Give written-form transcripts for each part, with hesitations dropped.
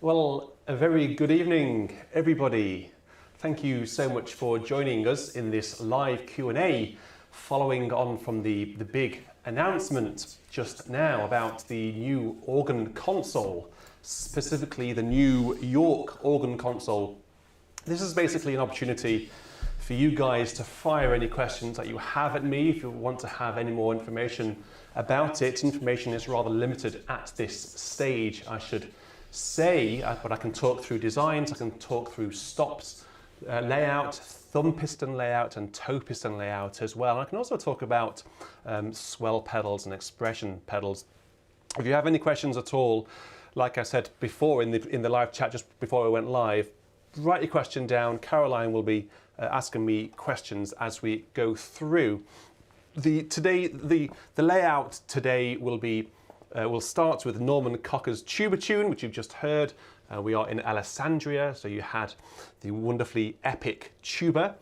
Well, a very good evening, everybody. Thank you so much for joining us in this live Q&A, following on from the big announcement just now about the new organ console, specifically the new York organ console. This is basically an opportunity for you guys to fire any questions that you have at me if you want to have any more information about it. Information is rather limited at this stage, I should say, but I can talk through designs, I can talk through stops, layout, thumb piston layout and toe piston layout as well. And I can also talk about swell pedals and expression pedals. If you have any questions at all, like I said before in the live chat just before I went live, write your question down. Caroline will be asking me questions as we go through. The layout today will be we'll start with Norman Cocker's tuba tune, which you've just heard. We are in Alessandria, so you had the wonderfully epic tuba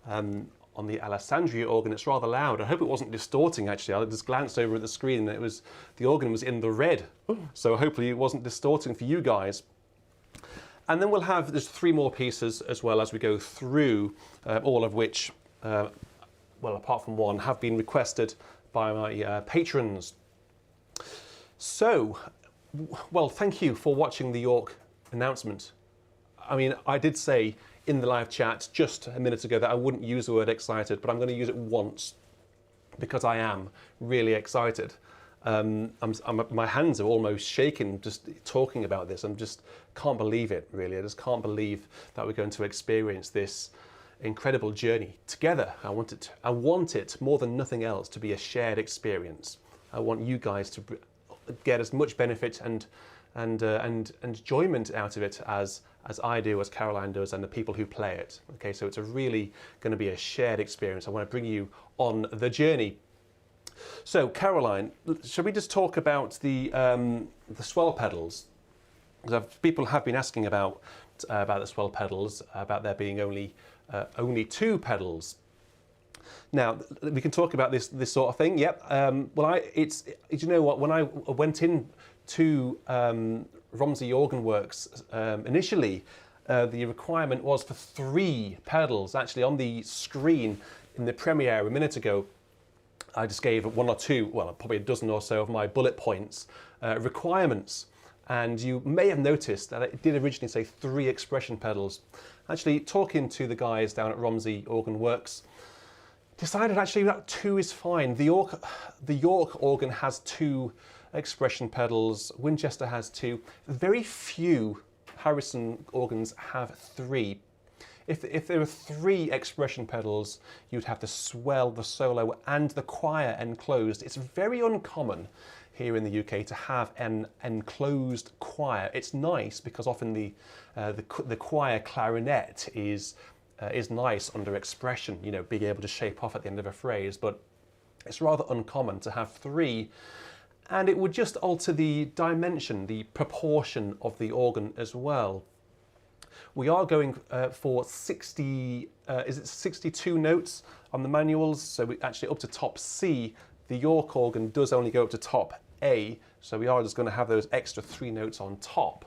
on the Alessandria organ. It's rather loud. I hope it wasn't distorting actually. I just glanced over at the screen and the organ was in the red, so hopefully it wasn't distorting for you guys. And then there's three more pieces as well as we go through, all of which, well, apart from one, have been requested by my patrons. So, well, thank you for watching the York announcement. I mean, I did say in the live chat just a minute ago that I wouldn't use the word excited, but I'm going to use it once because I am really excited. My hands are almost shaking just talking about this. I just can't believe it, really. I just can't believe that we're going to experience this incredible journey together. I want it more than nothing else to be a shared experience. I want you guys to get as much benefit and enjoyment out of it as I do, as Caroline does, and the people who play it. Okay, so it's really going to be a shared experience. I want to bring you on the journey. So, Caroline, shall we just talk about the swell pedals? Because people have been asking about the swell pedals, about there being only two pedals. Now, we can talk about this sort of thing. Yep. Well, you know what? When I went in to Romsey Organ Works initially, the requirement was for 3 pedals. Actually, on the screen in the premiere a minute ago, I just gave 1 or 2, well, probably a dozen or so of my bullet points requirements. And you may have noticed that it did originally say 3 expression pedals. Actually, talking to the guys down at Romsey Organ Works, decided actually that 2 is fine. The York organ has 2 expression pedals. Winchester has 2. Very few Harrison organs have 3. If there were 3 expression pedals, you'd have the swell, the solo, and the choir enclosed. It's very uncommon here in the UK to have an enclosed choir. It's nice because often the choir clarinet is nice under expression, you know, being able to shape off at the end of a phrase, but it's rather uncommon to have 3, and it would just alter the dimension, the proportion of the organ as well. We are going for 62 notes on the manuals, so we actually up to top C. The York organ does only go up to top A, so we are just going to have those extra 3 notes on top.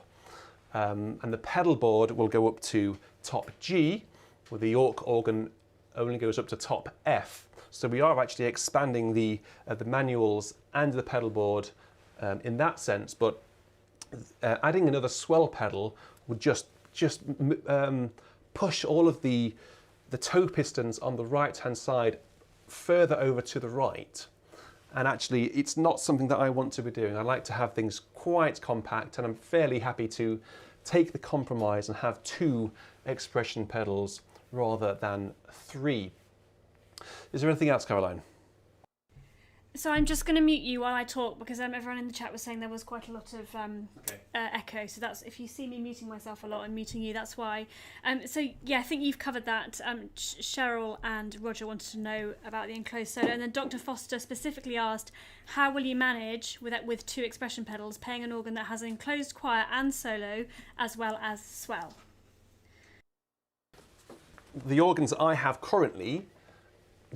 And the pedal board will go up to top G, where the York organ only goes up to top F. So we are actually expanding the manuals and the pedal board in that sense, but adding another swell pedal would just push all of the toe pistons on the right hand side further over to the right, and actually it's not something that I want to be doing. I like to have things quite compact, and I'm fairly happy to take the compromise and have 2 expression pedals rather than 3. Is there anything else, Caroline? So I'm just going to mute you while I talk because everyone in the chat was saying there was quite a lot of echo. So that's, if you see me muting myself a lot, I'm muting you. That's why. So yeah, I think you've covered that. Cheryl and Roger wanted to know about the enclosed solo, and then Dr. Foster specifically asked, how will you manage with 2 expression pedals, playing an organ that has an enclosed choir and solo as well as swell? The organs I have currently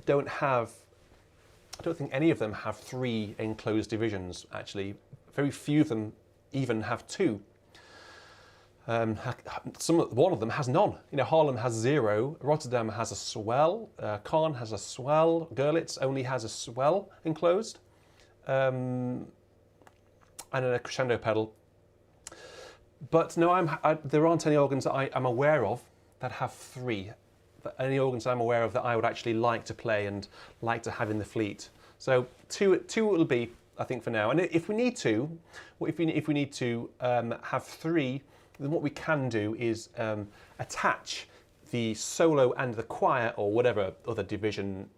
don't think any of them have 3 enclosed divisions, actually. Very few of them even have 2. One of them has none. You know, Haarlem has 0, Rotterdam has a swell, Caen has a swell, Görlitz only has a swell enclosed, and a crescendo pedal. But no, there aren't any organs that I'm aware of that have 3. Any organs I'm aware of that I would actually like to play and like to have in the fleet. So two it will be, I think, for now. And if we need to, have 3, then what we can do is attach the solo and the choir, or whatever other division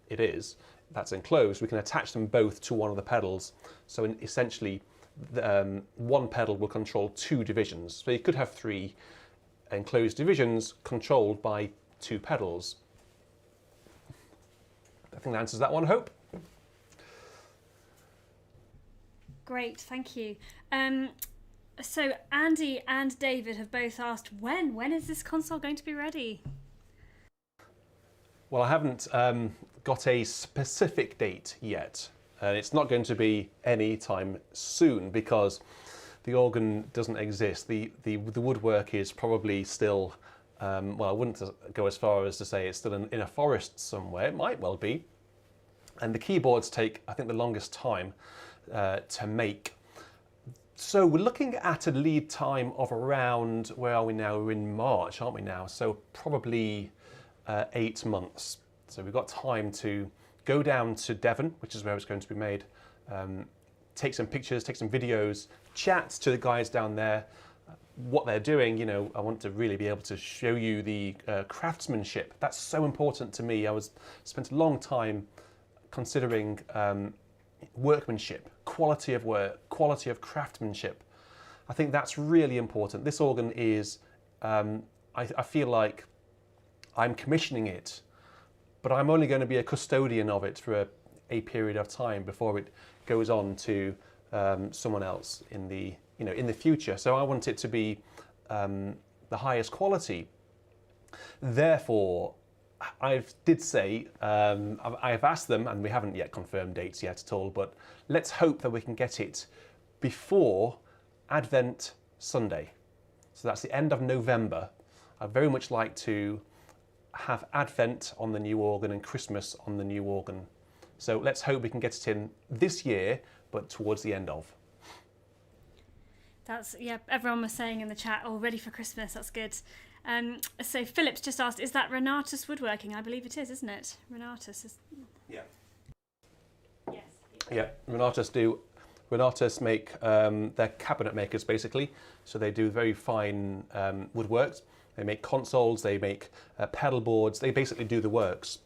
it is that's enclosed. We can attach them both to one of the pedals. So essentially, one pedal will control 2 divisions. So you could have 3 enclosed divisions controlled by 2 pedals. I think that answers that one, I hope. Great, thank you. So Andy and David have both asked, when is this console going to be ready? Well, I haven't got a specific date yet. And it's not going to be any time soon because the organ doesn't exist. The woodwork is probably still, well, I wouldn't go as far as to say it's still in a forest somewhere. It might well be. And the keyboards take, I think, the longest time to make. So we're looking at a lead time of around, where are we now? We're in March, aren't we now? So probably 8 months. So we've got time to go down to Devon, which is where it's going to be made, take some pictures, take some videos, chat to the guys down there, what they're doing. You know, I want to really be able to show you the craftsmanship. That's so important to me. Spent a long time considering workmanship, quality of work, quality of craftsmanship. I think that's really important. This organ is, I feel like I'm commissioning it, but I'm only going to be a custodian of it for a period of time before it goes on to someone else in the future. So I want it to be the highest quality. Therefore, I did say I've asked them, and we haven't yet confirmed dates yet at all. But let's hope that we can get it before Advent Sunday. So that's the end of November. I'd very much like to have Advent on the new organ and Christmas on the new organ. So let's hope we can get it in this year, but towards the end of. That's, yeah, everyone was saying in the chat, oh, ready for Christmas, that's good. So Philip's just asked, is that Renatus Woodworking? I believe it is, isn't it? Renatus is... Yeah. Yes. Yeah, Renatus make, they're cabinet makers basically. So they do very fine woodworks. They make consoles, they make pedal boards, they basically do the works.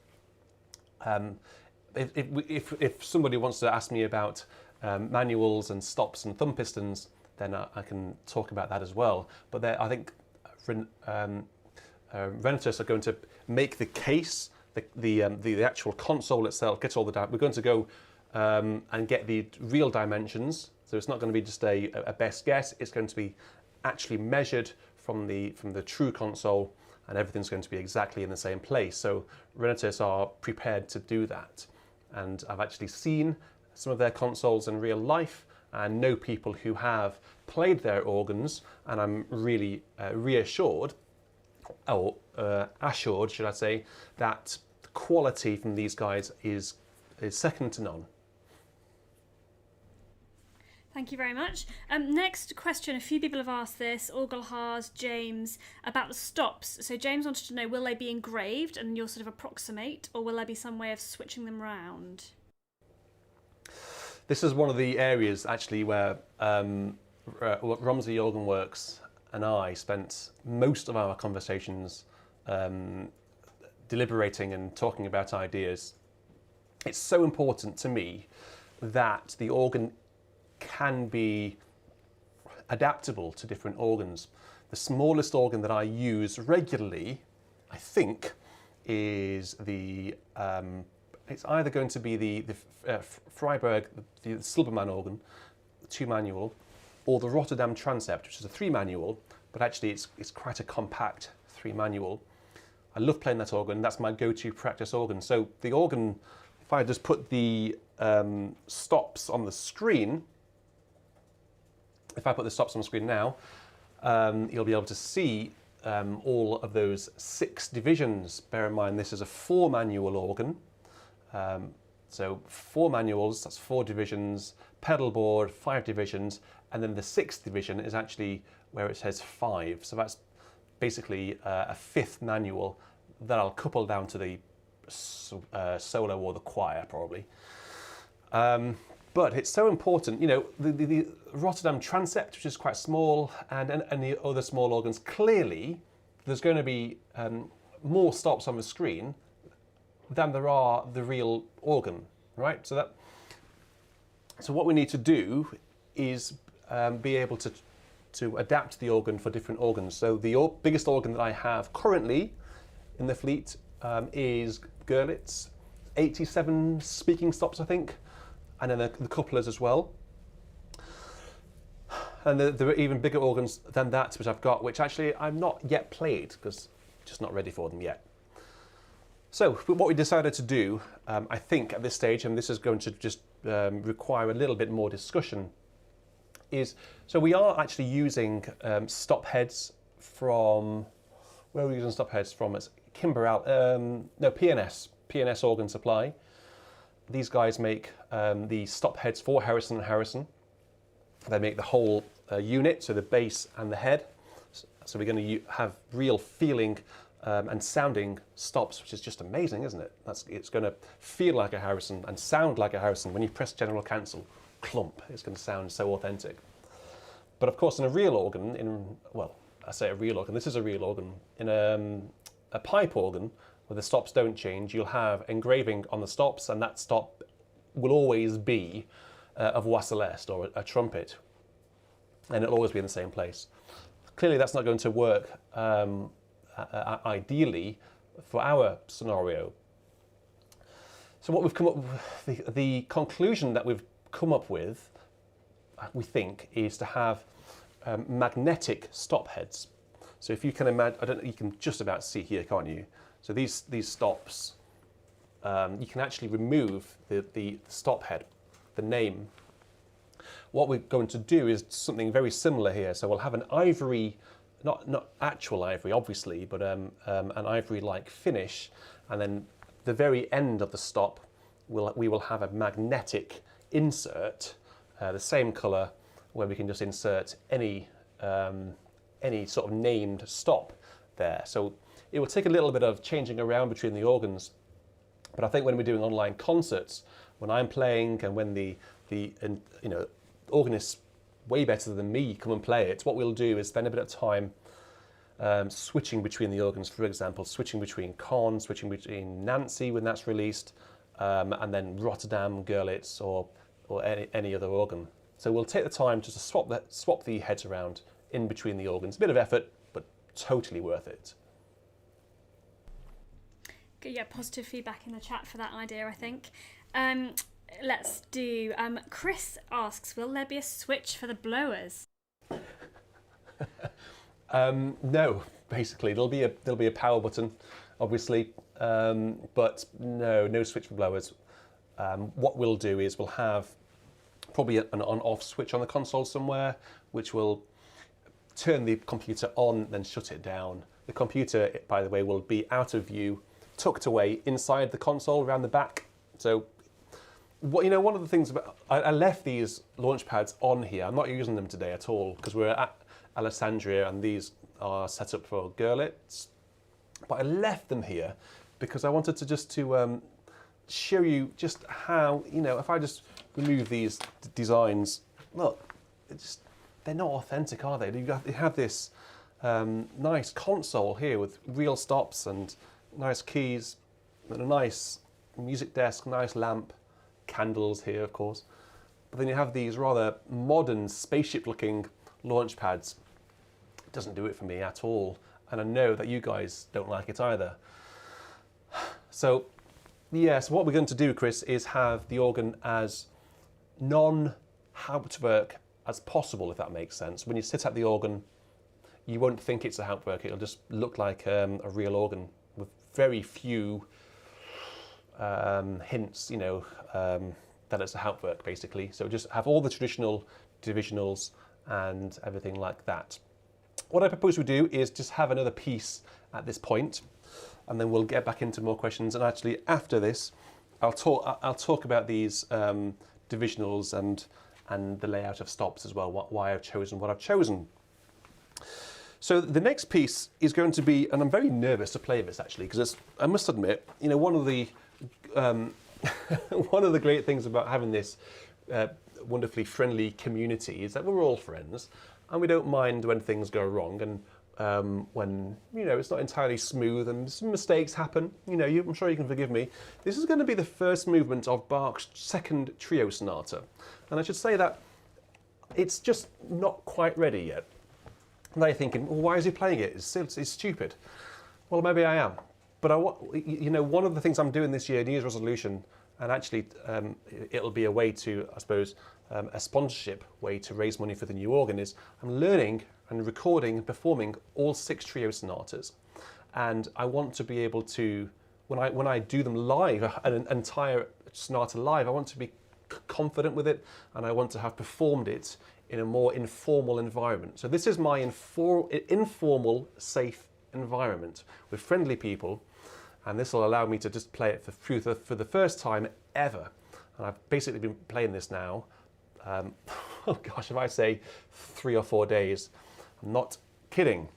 If somebody wants to ask me about manuals and stops and thumb pistons, then I can talk about that as well. But I think Renatus are going to make the case, the actual console itself, get all the we're going to go and get the real dimensions. So it's not going to be just a best guess. It's going to be actually measured from the true console, and everything's going to be exactly in the same place. So Renatus are prepared to do that. And I've actually seen some of their consoles in real life and know people who have played their organs, and I'm really reassured, or assured, should I say, that the quality from these guys is second to none. Thank you very much. Next question, a few people have asked this, Orgelhars, James, about the stops. So James wanted to know, will they be engraved and you'll sort of approximate, or will there be some way of switching them round? This is one of the areas actually where Romsey Organ Works and I spent most of our conversations deliberating and talking about ideas. It's so important to me that the organ can be adaptable to different organs. The smallest organ that I use regularly, I think, is it's either going to be the Freiburg, the Silbermann organ, the 2-manual, or the Rotterdam Transept, which is a 3-manual, but actually it's quite a compact 3-manual. I love playing that organ. That's my go-to practice organ. So the organ, if I just put the stops on the screen, now, you'll be able to see all of those 6 divisions. Bear in mind this is a 4-manual organ. So 4 manuals, that's 4 divisions, pedal board, 5 divisions, and then the 6th division is actually where it says 5. So that's basically a 5th manual that I'll couple down to the solo or the choir probably. But it's so important, you know, the Rotterdam transept, which is quite small, and the other small organs, clearly there's going to be more stops on the screen than there are the real organ, right? So what we need to do is be able to adapt the organ for different organs. So the biggest organ that I have currently in the fleet is Görlitz, 87 speaking stops, I think, and then the couplers as well. And there are even bigger organs than that, which I've got, which actually I've not yet played because just not ready for them yet. So what we decided to do, I think at this stage, and this is going to just require a little bit more discussion, is, so we are actually using stop heads from, where are we using stop heads from? It's PNS Organ Supply. These guys make the stop heads for Harrison & Harrison. They make the whole unit, so the bass and the head. So we're going to have real feeling and sounding stops, which is just amazing, isn't it? It's going to feel like a Harrison and sound like a Harrison. When you press general cancel, clump, it's going to sound so authentic. But of course, in a real organ, well, I say a real organ, this is a real organ. In a pipe organ, where the stops don't change, you'll have engraving on the stops, and that stop will always be a voix celeste or a trumpet, and it'll always be in the same place. Clearly, that's not going to work ideally for our scenario. So what we've come up with, the conclusion that we've come up with, we think, is to have magnetic stop heads. So if you can imagine, I don't know, you can just about see here, can't you? So these stops, you can actually remove the stop head, the name. What we're going to do is something very similar here. So we'll have an ivory, not actual ivory, obviously, but an ivory-like finish, and then the very end of the stop, we will have a magnetic insert, the same colour, where we can just insert any sort of named stop there. So it will take a little bit of changing around between the organs, but I think when we're doing online concerts, when I'm playing and when the organists way better than me come and play it, what we'll do is spend a bit of time switching between the organs. For example, switching between Con, switching between Nancy when that's released, and then Rotterdam, Görlitz, or any other organ. So we'll take the time just to swap the heads around in between the organs. A bit of effort, but totally worth it. Good, yeah, positive feedback in the chat for that idea, I think. Let's do, Chris asks, will there be a switch for the blowers? No, basically there'll be a power button, obviously, but no switch for blowers. What we'll do is we'll have probably an on-off switch on the console somewhere, which will turn the computer on, then shut it down. The computer, by the way, will be out of view, tucked away inside the console around the back. So, one of the things about, I left these launch pads on here. I'm not using them today at all because we're at Alessandria and these are set up for Görlitz. But I left them here because I wanted to just show you just how, if I just remove these designs, look, they're not authentic, are they? You have this nice console here with real stops and nice keys and a nice music desk, nice lamp, candles here, of course. But then you have these rather modern, spaceship-looking launch pads. It doesn't do it for me at all, and I know that you guys don't like it either. So, yes, what we're going to do, Chris, is have the organ as non-Hauptwerk as possible, if that makes sense. When you sit at the organ, you won't think it's a Hauptwerk. It'll just look like a real organ with very few hints, that it's a Hauptwerk, basically. So just have all the traditional divisionals and everything like that. what I propose we do is just have another piece at this point, and then we'll get back into more questions. And actually, after this, I'll talk about these divisionals and the layout of stops as well. Why I've chosen what I've chosen. So the next piece is going to be, and I'm very nervous to play this actually, because I must admit, you know, one of the one of the great things about having this wonderfully friendly community is that we're all friends, and we don't mind when things go wrong, and when, you know, it's not entirely smooth and some mistakes happen. You know, I'm sure you can forgive me. This is going to be the first movement of Bach's second trio sonata, and I should say that it's just not quite ready yet. Now you're thinking, well, why is he playing it? It's stupid. Well, maybe I am. But you know, one of the things I'm doing this year, New Year's resolution, and actually it'll be a way to, I suppose, a sponsorship way to raise money for the new organ, is I'm learning and recording and performing all 6 trio sonatas. And I want to be able to, when I do them live, an entire sonata live, I want to be confident with it, and I want to have performed it in a more informal environment. So this is my informal, safe environment with friendly people, and this will allow me to just play it for the first time ever. And I've basically been playing this now, oh gosh, if I say 3 or 4 days, I'm not kidding.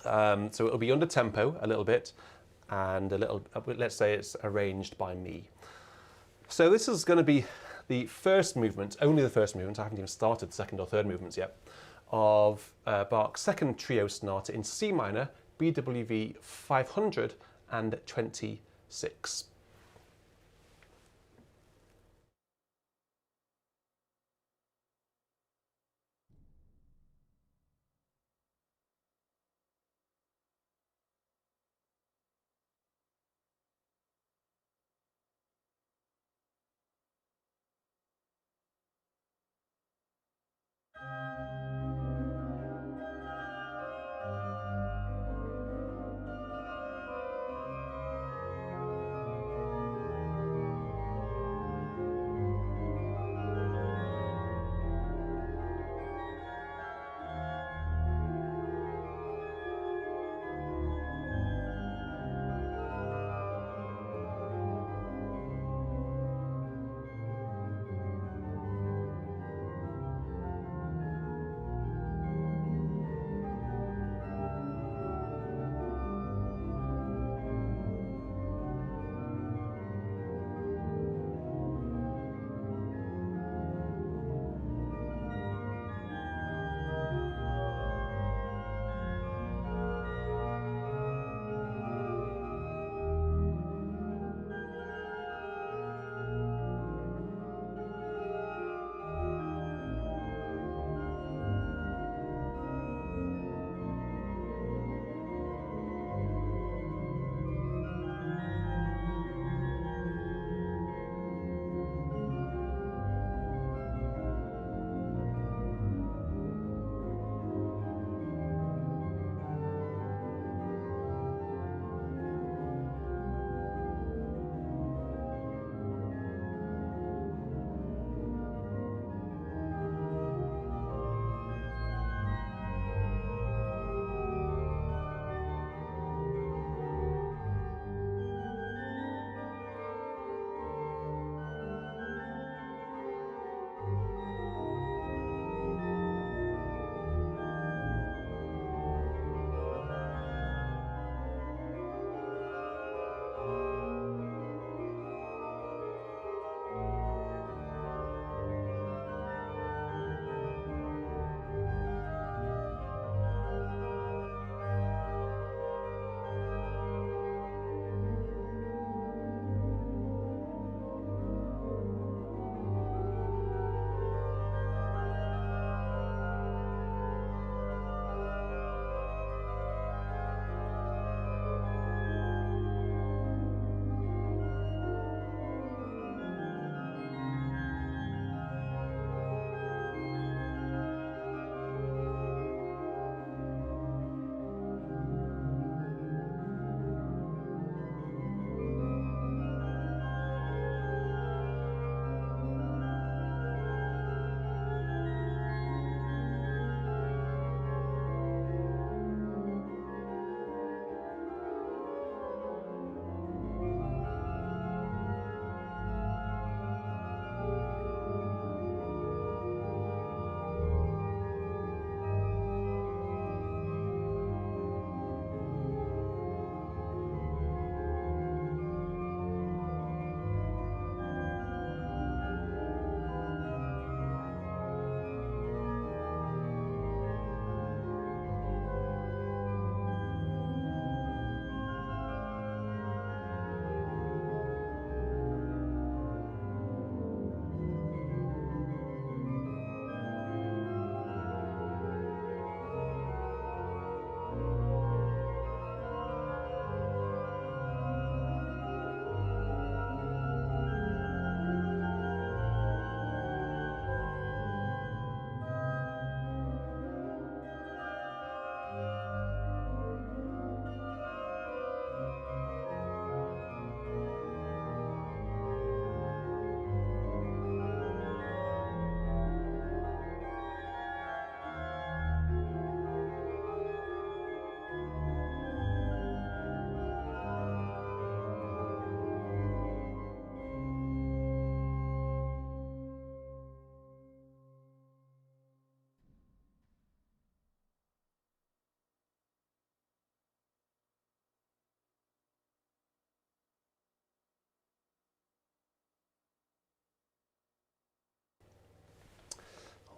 So it'll be under tempo a little bit, and a little, let's say it's arranged by me. So this is going to be the first movement, only the first movement, I haven't even started the second or third movements yet, of Bach's second trio sonata in C minor, BWV 526.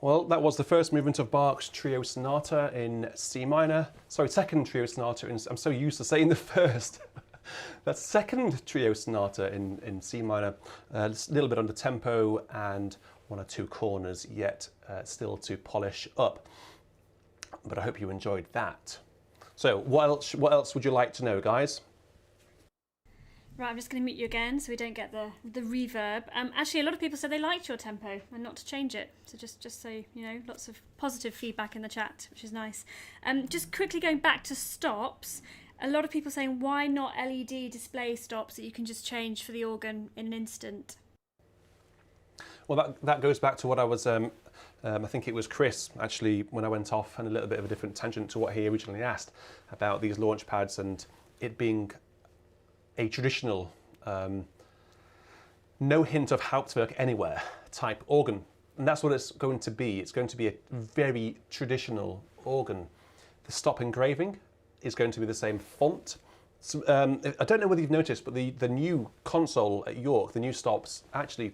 Well, that was the first movement of Bach's Trio Sonata in C minor. Sorry, second Trio Sonata. I'm so used to saying the first. That's second Trio Sonata in C minor. A little bit under tempo and one or two corners yet still to polish up. But I hope you enjoyed that. So what else would you like to know, guys? Right, I'm just going to mute you again so we don't get the reverb. Actually, a lot of people said they liked your tempo and not to change it. So just so you know, lots of positive feedback in the chat, which is nice. Just quickly going back to stops, a lot of people saying why not LED display stops that you can just change for the organ in an instant? Well, that goes back to what I was, I think it was Chris, actually, when I went off on a little bit of a different tangent to what he originally asked about these launch pads and it being a traditional, no hint of Hauptwerk anywhere type organ. And that's what it's going to be. It's going to be a very traditional organ. The stop engraving is going to be the same font. So, I don't know whether you've noticed, but the new console at York, the new stops, actually,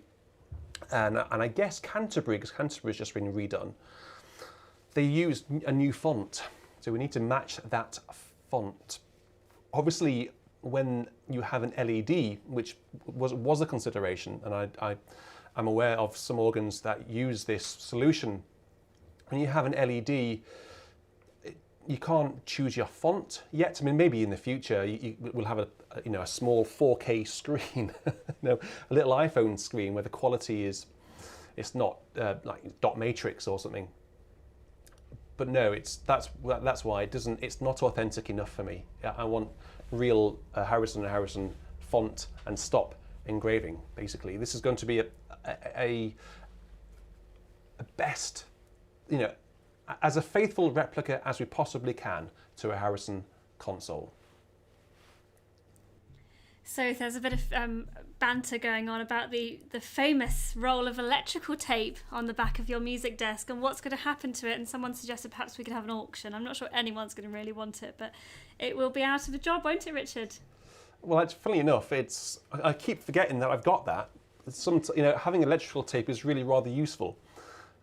and I guess Canterbury, because Canterbury's just been redone, they used a new font. So we need to match that font. Obviously, when you have an LED, which was a consideration, and I'm aware of some organs that use this solution, when you have an LED, you can't choose your font yet. I mean, maybe in the future you will have a small 4K screen, a little iPhone screen where the quality it's not like dot matrix or something. But no, that's why it's not authentic enough for me. I want real Harrison & Harrison font and stop engraving. Basically, this is going to be a best, as a faithful replica as we possibly can to a Harrison console. So there's a bit of banter going on about the famous roll of electrical tape on the back of your music desk and what's going to happen to it, and someone suggested perhaps we could have an auction. I'm not sure anyone's going to really want it, but it will be out of a job, won't it, Richard? Well, funnily enough, I keep forgetting that I've got that. Having electrical tape is really rather useful,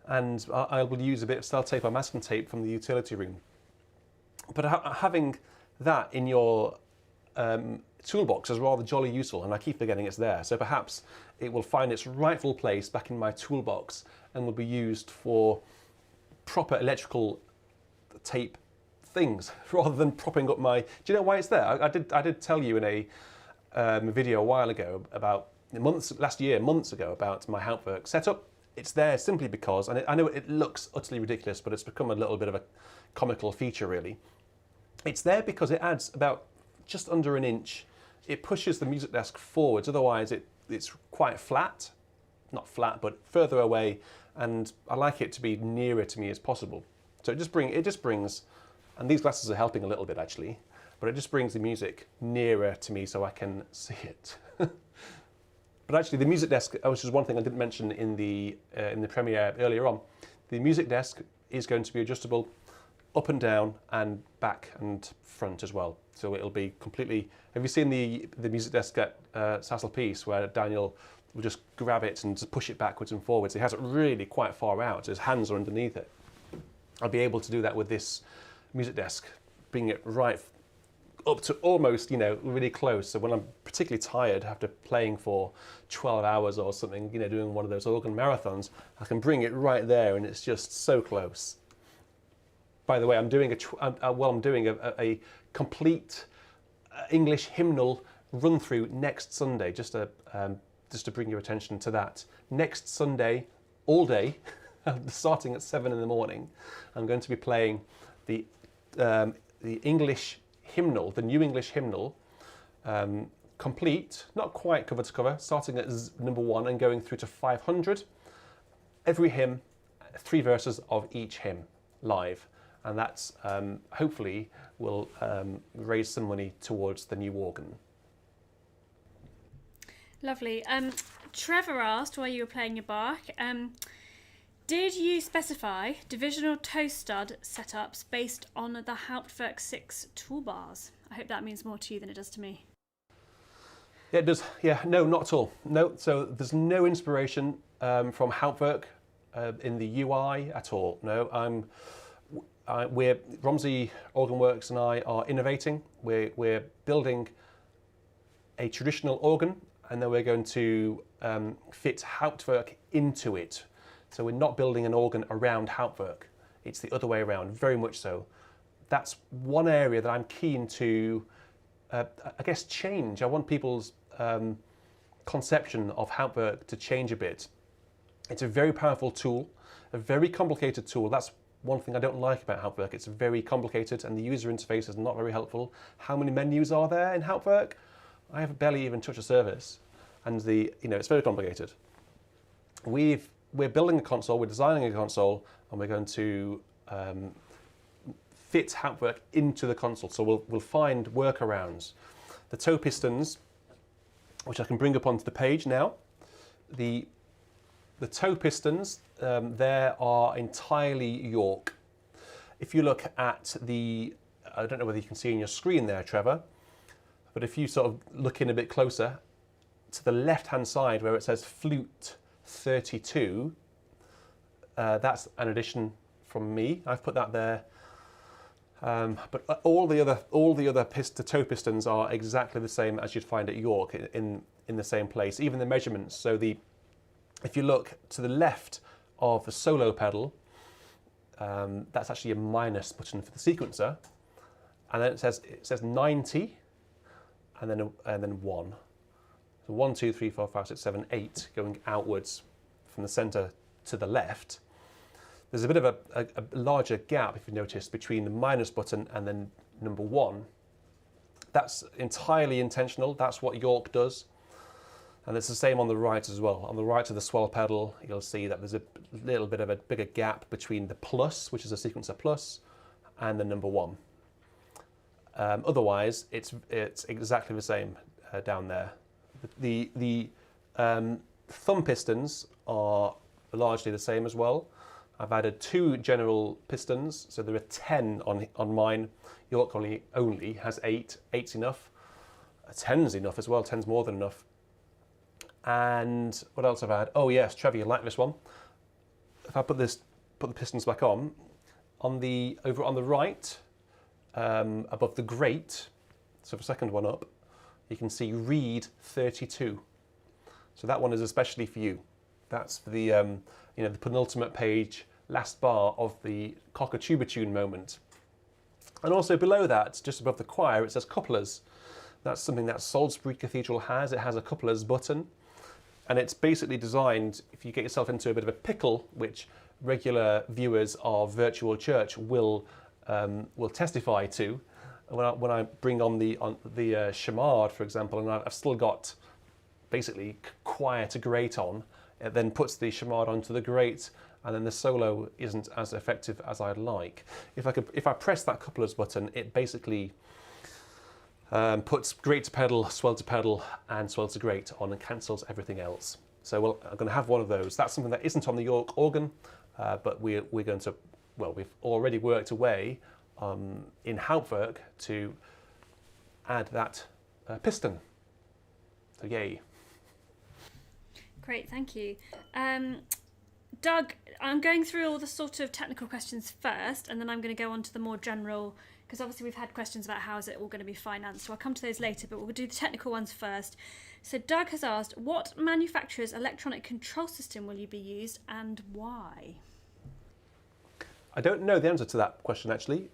and I will use a bit of sellotape or masking tape from the utility room. But having that in your toolbox is rather jolly useful, and I keep forgetting it's there. So perhaps it will find its rightful place back in my toolbox and will be used for proper electrical tape things rather than propping up my. Do you know why it's there? I did tell you in a video a while ago about months ago about my Hauptwerk setup. It's there simply because, and I know it looks utterly ridiculous, but it's become a little bit of a comical feature really. It's there because it adds about just under an inch. It pushes the music desk forwards, otherwise it's quite flat. Not flat, but further away, and I like it to be nearer to me as possible. So it just brings, and these glasses are helping a little bit actually, but it just brings the music nearer to me so I can see it. But actually the music desk, which is one thing I didn't mention in the premiere earlier on, the music desk is going to be adjustable up and down and back and front as well. So it'll be completely, have you seen the music desk at Sassel Peace where Daniel will just grab it and just push it backwards and forwards? He has it really quite far out, so his hands are underneath it. I'll be able to do that with this music desk, bring it right up to almost, really close. So when I'm particularly tired after playing for 12 hours or something, doing one of those organ marathons, I can bring it right there and it's just so close. By the way, I'm doing a complete English hymnal run through next Sunday, just to bring your attention to that. Next Sunday, all day, starting at 7 in the morning, I'm going to be playing the English hymnal, the New English hymnal, complete, not quite cover to cover, starting at number 1 and going through to 500. Every hymn, 3 verses of each hymn, live. And that's hopefully will raise some money towards the new organ. Lovely. Trevor asked while you were playing your Bach, did you specify divisional toe stud setups based on the Hauptwerk 6 toolbars? I hope that means more to you than it does to me. Yeah, it does. Yeah, no, not at all. No, so there's no inspiration from Hauptwerk in the UI at all. No, Romsey Organ Works and I are innovating. We're building a traditional organ, and then we're going to fit Hauptwerk into it. So we're not building an organ around Hauptwerk. It's the other way around, very much so. That's one area that I'm keen to, I guess, change. I want people's conception of Hauptwerk to change a bit. It's a very powerful tool, a very complicated tool. That's one thing I don't like about Hauptwerk. It's very complicated and the user interface is not very helpful. How many menus are there in Hauptwerk? I have barely even touched a service, and it's very complicated. We're building a console, we're designing a console, and we're going to fit Hauptwerk into the console. So we'll find workarounds. The toe pistons, which I can bring up onto the page now. The toe pistons, there are entirely York. If you look at I don't know whether you can see on your screen there, Trevor, but if you sort of look in a bit closer, to the left-hand side where it says Flute 32, that's an addition from me. I've put that there. But all the other toe pistons are exactly the same as you'd find at York in the same place. Even the measurements. So if you look to the left of the solo pedal, that's actually a minus button for the sequencer, and then it says 90, and then 1. So 1, 2, 3, 4, 5, 6, 7, 8 going outwards from the centre to the left. There's a bit of a larger gap, if you notice, between the minus button and then number 1. That's entirely intentional. That's what York does. And it's the same on the right as well. On the right of the swell pedal, you'll see that there's a little bit of a bigger gap between the plus, which is a sequencer plus, and the number 1. Otherwise, it's exactly the same down there. The thumb pistons are largely the same as well. I've added 2 general pistons, so there are 10 on mine. York only has 8. 8's enough. 10's enough as well. 10's more than enough. And what else I've had? Oh yes, Trevor, you like this one. If I put the pistons back on over on the right, above the grate, so the second one up, you can see read 32. So that one is especially for you. That's for the the penultimate page, last bar of the cockatuba tune moment. And also below that, just above the choir, it says couplers. That's something that Salisbury Cathedral has. It has a couplers button. And it's basically designed, if you get yourself into a bit of a pickle, which regular viewers of Virtual Church will testify to, when I bring on the chamade, for example, and I've still got basically choir to grate on, it then puts the chamade onto the grate, and then the solo isn't as effective as I'd like. If I press that couplers button, it basically puts grate to pedal, swell to pedal, and swell to grate on and cancels everything else. So I'm going to have one of those. That's something that isn't on the York organ, but we're going to, we've already worked away in Hauptwerk to add that piston. So yay. Great, thank you. Doug, I'm going through all the sort of technical questions first, and then I'm going to go on to the more general, because obviously we've had questions about how is it all going to be financed, so I'll come to those later, but we'll do the technical ones first. So Doug has asked, what manufacturer's electronic control system will you be used and why? I don't know the answer to that question, actually.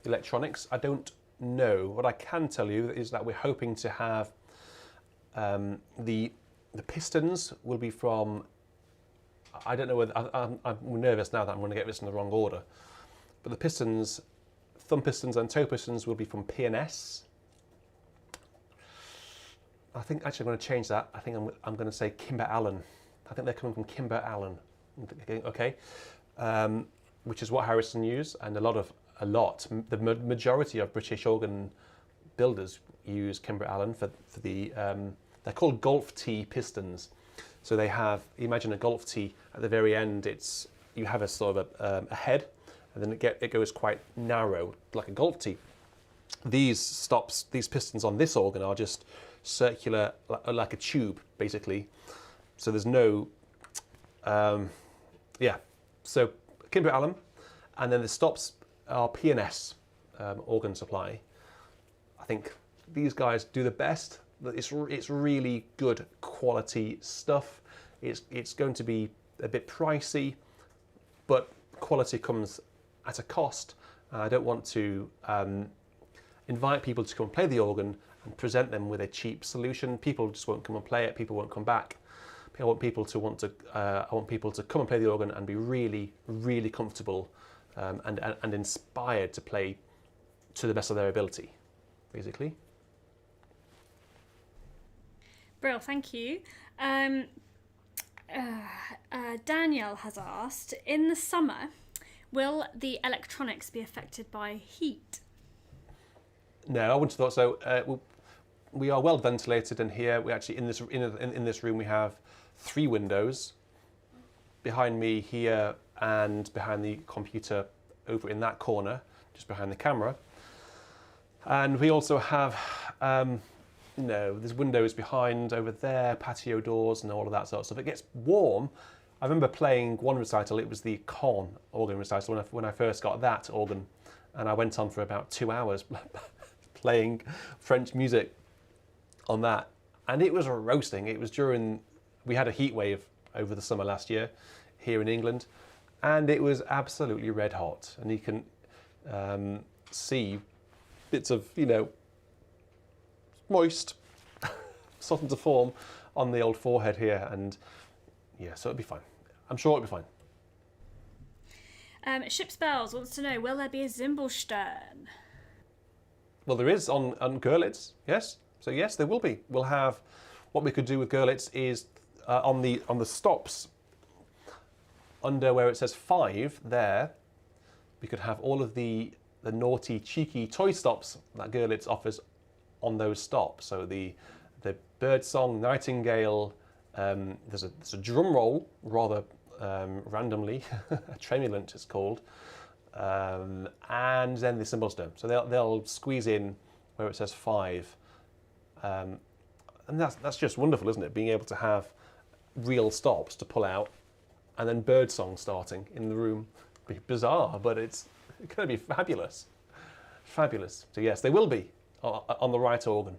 Electronics, I don't know. What I can tell you is that we're hoping to have the pistons will be from, I don't know whether, I'm nervous now that I'm going to get this in the wrong order, but the pistons, thumb pistons and toe pistons will be from P&S. I think actually I'm going to change that. I think I'm going to say Kimber Allen. I think they're coming from Kimber Allen. Okay, which is what Harrison use, and the majority of British organ builders use Kimber Allen for the. They're called golf tee pistons. So they have, imagine a golf tee at the very end. You have a sort of a head, and then it goes quite narrow, like a golf tee. These pistons on this organ are just circular, like a tube, basically. So there's no Yeah, so Kimber Allen, and then the stops are P&S organ supply. I think these guys do the best. It's really good quality stuff. It's going to be a bit pricey, but quality comes at a cost. I don't want to invite people to come and play the organ and present them with a cheap solution. People just won't come and play it. People won't come back. I want people to I want people to come and play the organ and be really, really comfortable and inspired to play to the best of their ability, basically. Brill, thank you. Danielle has asked, in the summer, will the electronics be affected by heat? No, I wouldn't have thought so. We are well ventilated, and here we actually in this room we have 3 windows behind me here and behind the computer over in that corner, just behind the camera. And we also have there's windows behind over there, patio doors and all of that sort of stuff. It gets warm. I remember playing one recital, it was the Caen organ recital when I first got that organ, and I went on for about 2 hours playing French music on that, and it was roasting. It was we had a heat wave over the summer last year here in England, and it was absolutely red hot, and you can see bits of, moist starting to form on the old forehead here, and yeah, so it'll be fine. I'm sure it'll be fine. Ship's Bells wants to know, will there be a Zimbelstern? Well, there is on Görlitz, yes. So yes, there will be. We'll have, what we could do with Görlitz is on the stops under where it says 5 there, we could have all of the naughty, cheeky toy stops that Görlitz offers on those stops. So the birdsong, nightingale, there's a drum roll rather randomly, a tremulant it's called, and then the Zimbelstern. So they'll squeeze in where it says 5. And that's just wonderful, isn't it? Being able to have real stops to pull out, and then birdsong starting in the room. It'd be bizarre, but it's going to be fabulous. Fabulous. So yes, they will be on the right organ.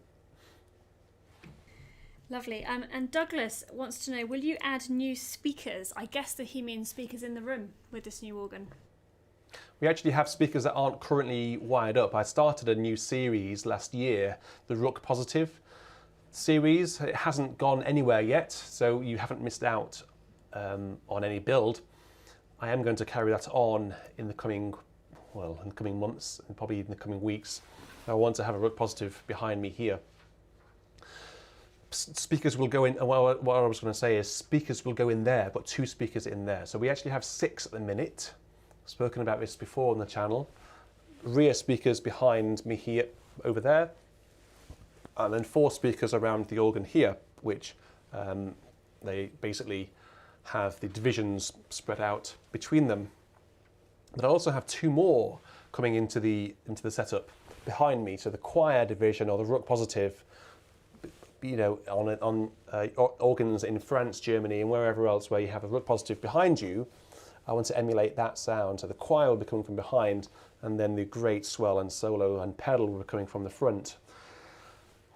Lovely. And Douglas wants to know, will you add new speakers? I guess that he means speakers in the room with this new organ. We actually have speakers that aren't currently wired up. I started a new series last year, the Rook Positive series. It hasn't gone anywhere yet, so you haven't missed out on any build. I am going to carry that on in the coming months and probably in the coming weeks. I want to have a Rook Positive behind me here. Speakers will go in, what I was going to say is speakers will go in there, but 2 speakers in there. So we actually have 6 at the minute. I've spoken about this before on the channel. Rear speakers behind me here, over there, and then 4 speakers around the organ here, which they basically have the divisions spread out between them. But I also have 2 more coming into the setup behind me. So the choir division, or the Rook Positive, on organs in France, Germany, and wherever else where you have a Rook Positive behind you, I want to emulate that sound. So the choir will be coming from behind, and then the great swell and solo and pedal will be coming from the front.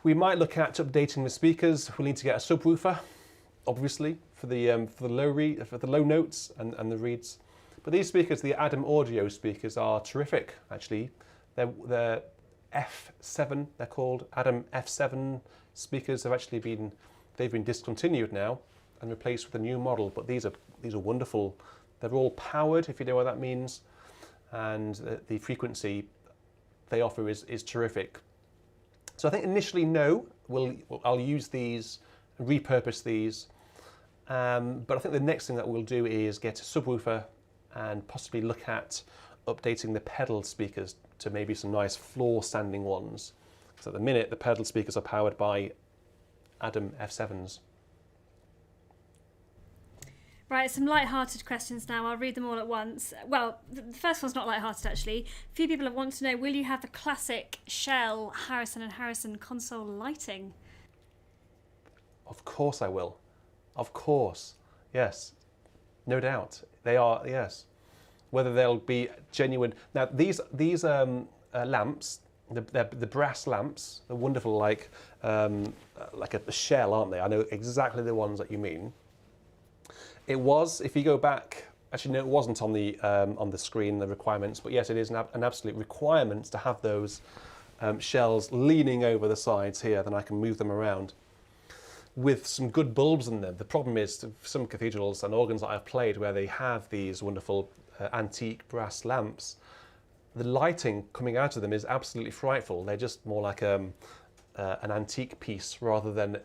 We might look at updating the speakers. We'll need to get a subwoofer, obviously, for the low notes and the reeds. But these speakers, the Adam Audio speakers, are terrific. Actually, they're F7. They're called Adam F7 speakers. They've been discontinued now and replaced with a new model. But these are wonderful. They're all powered, if you know what that means, and the frequency they offer is terrific. So I think initially, no, I'll use these, repurpose these, but I think the next thing that we'll do is get a subwoofer and possibly look at updating the pedal speakers to maybe some nice floor standing ones. Because at the minute, the pedal speakers are powered by Adam F7s. Right, some light-hearted questions now. I'll read them all at once. Well, the first one's not light-hearted, actually. A few people want to know, will you have the classic Shell Harrison & Harrison console lighting? Of course I will. Of course. Yes. No doubt. They are, yes. Whether they'll be genuine. Now, these lamps, the brass lamps, they're wonderful, like a shell, aren't they? I know exactly the ones that you mean. It was, if you go back, actually no, it wasn't on the screen, the requirements, but yes, it is an absolute requirement to have those shells leaning over the sides here. Then I can move them around with some good bulbs in them. The problem is some cathedrals and organs that I've played where they have these wonderful antique brass lamps, the lighting coming out of them is absolutely frightful. They're just more like an antique piece rather than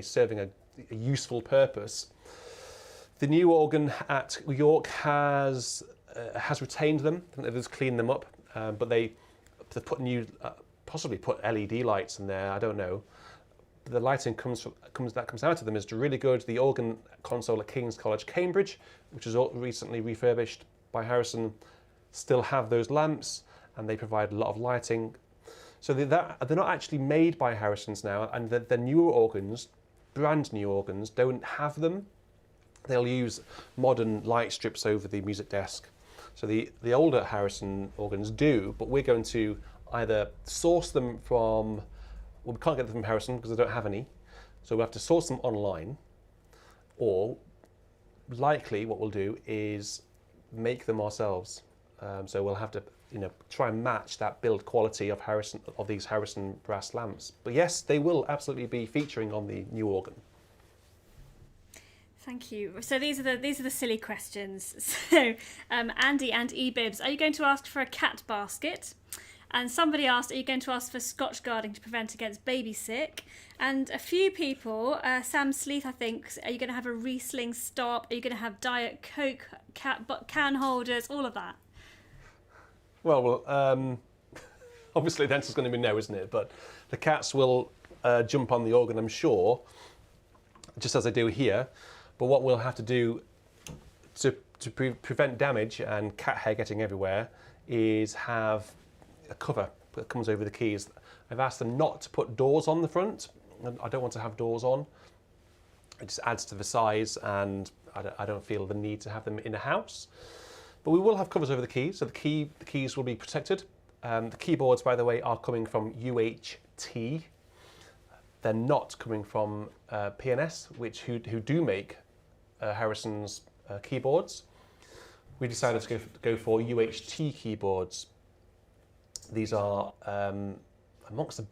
serving a useful purpose. The new organ at York has retained them. They've just cleaned them up, but they've put possibly put LED lights in there. I don't know. The lighting comes out of them is really good. The organ console at King's College, Cambridge, which is recently refurbished by Harrison, still have those lamps, and they provide a lot of lighting. So they're not actually made by Harrison's now, and the newer organs, brand new organs, don't have them. They'll use modern light strips over the music desk. So the older Harrison organs do, but we're going to either source them from, well, we can't get them from Harrison because they don't have any, so we have to source them online, or likely what we'll do is make them ourselves. So we'll have to, try and match that build quality of these Harrison brass lamps. But yes, they will absolutely be featuring on the new organ. Thank you. So these are the silly questions. So Andy and eBibs, are you going to ask for a cat basket? And somebody asked, are you going to ask for Scotch guarding to prevent against baby sick? And a few people, Sam Sleeth, I think, are you going to have a Riesling stop? Are you going to have Diet Coke can holders? All of that. Well, obviously the answer's going to be no, isn't it? But the cats will jump on the organ, I'm sure, just as they do here. But what we'll have to do to prevent damage and cat hair getting everywhere is have a cover that comes over the keys. I've asked them not to put doors on the front. I don't want to have doors on. It just adds to the size, and I don't feel the need to have them in a house. But we will have covers over the keys, so the keys will be protected. The keyboards, by the way, are coming from UHT. They're not coming from P&S, who do make Harrison's keyboards. We decided to go for UHT keyboards. These are amongst the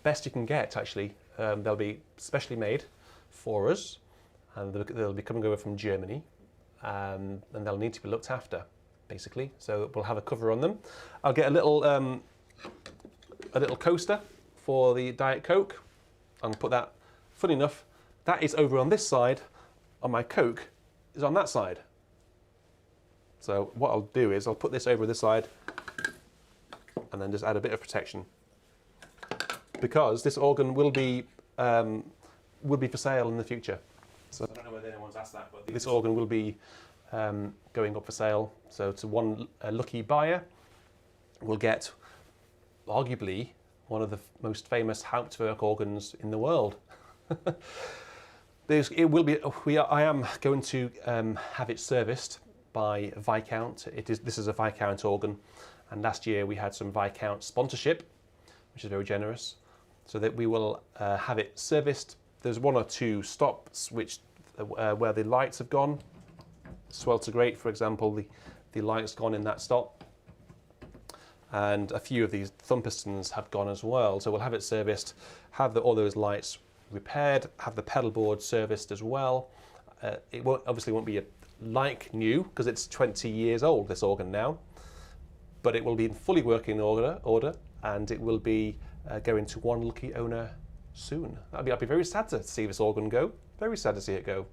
best you can get, actually. They'll be specially made for us, and they'll be coming over from Germany, and they'll need to be looked after, basically. So we'll have a cover on them. I'll get a little coaster for the Diet Coke and put that. Funny enough, that is over on this side, and my Coke is on that side. So what I'll do is I'll put this over this side and then just add a bit of protection, because this organ will be for sale in the future. So I don't know whether anyone's asked that, but this organ will be going up for sale. So to one lucky buyer will get arguably one of the most famous Hauptwerk organs in the world. It will be. I am going to have it serviced by Viscount. This is a Viscount organ, and last year we had some Viscount sponsorship, which is very generous, so that we will have it serviced. There's one or two stops where the lights have gone. Swelter Great, for example, the light's gone in that stop, and a few of these thumb pistons have gone as well. So we'll have it serviced, have all those lights repaired, have the pedal board serviced as well. It obviously won't be like new, because it's 20 years old, this organ now, but it will be in fully working order, and it will be going to one lucky owner soon. I'd be very sad to see this organ go. Very sad to see it go.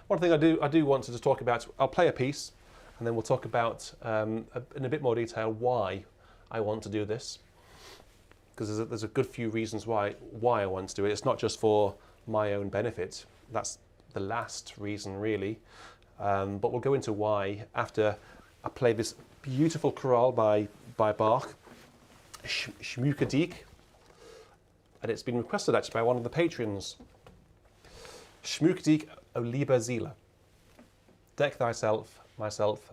One thing I do want to just talk about, I'll play a piece, and then we'll talk about in a bit more detail why I want to do this, because there's a good few reasons why I want to do it. It's not just for my own benefit. That's the last reason, really. But we'll go into why after I play this beautiful chorale by Bach, Schmuckedik, and it's been requested actually by one of the patrons. Schmuckedik, O lieber Seele. Deck thyself, myself,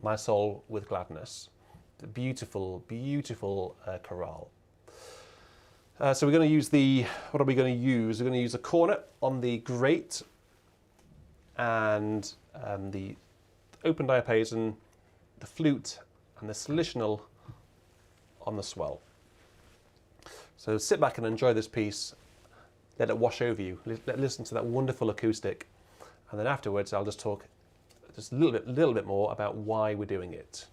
my soul with gladness. The beautiful, beautiful chorale. So we're going to use what are we going to use? We're going to use a cornet on the grate and the open diapason, the flute and the solitional on the swell. So sit back and enjoy this piece, let it wash over you, listen to that wonderful acoustic, and then afterwards I'll just talk just a little bit more about why we're doing it.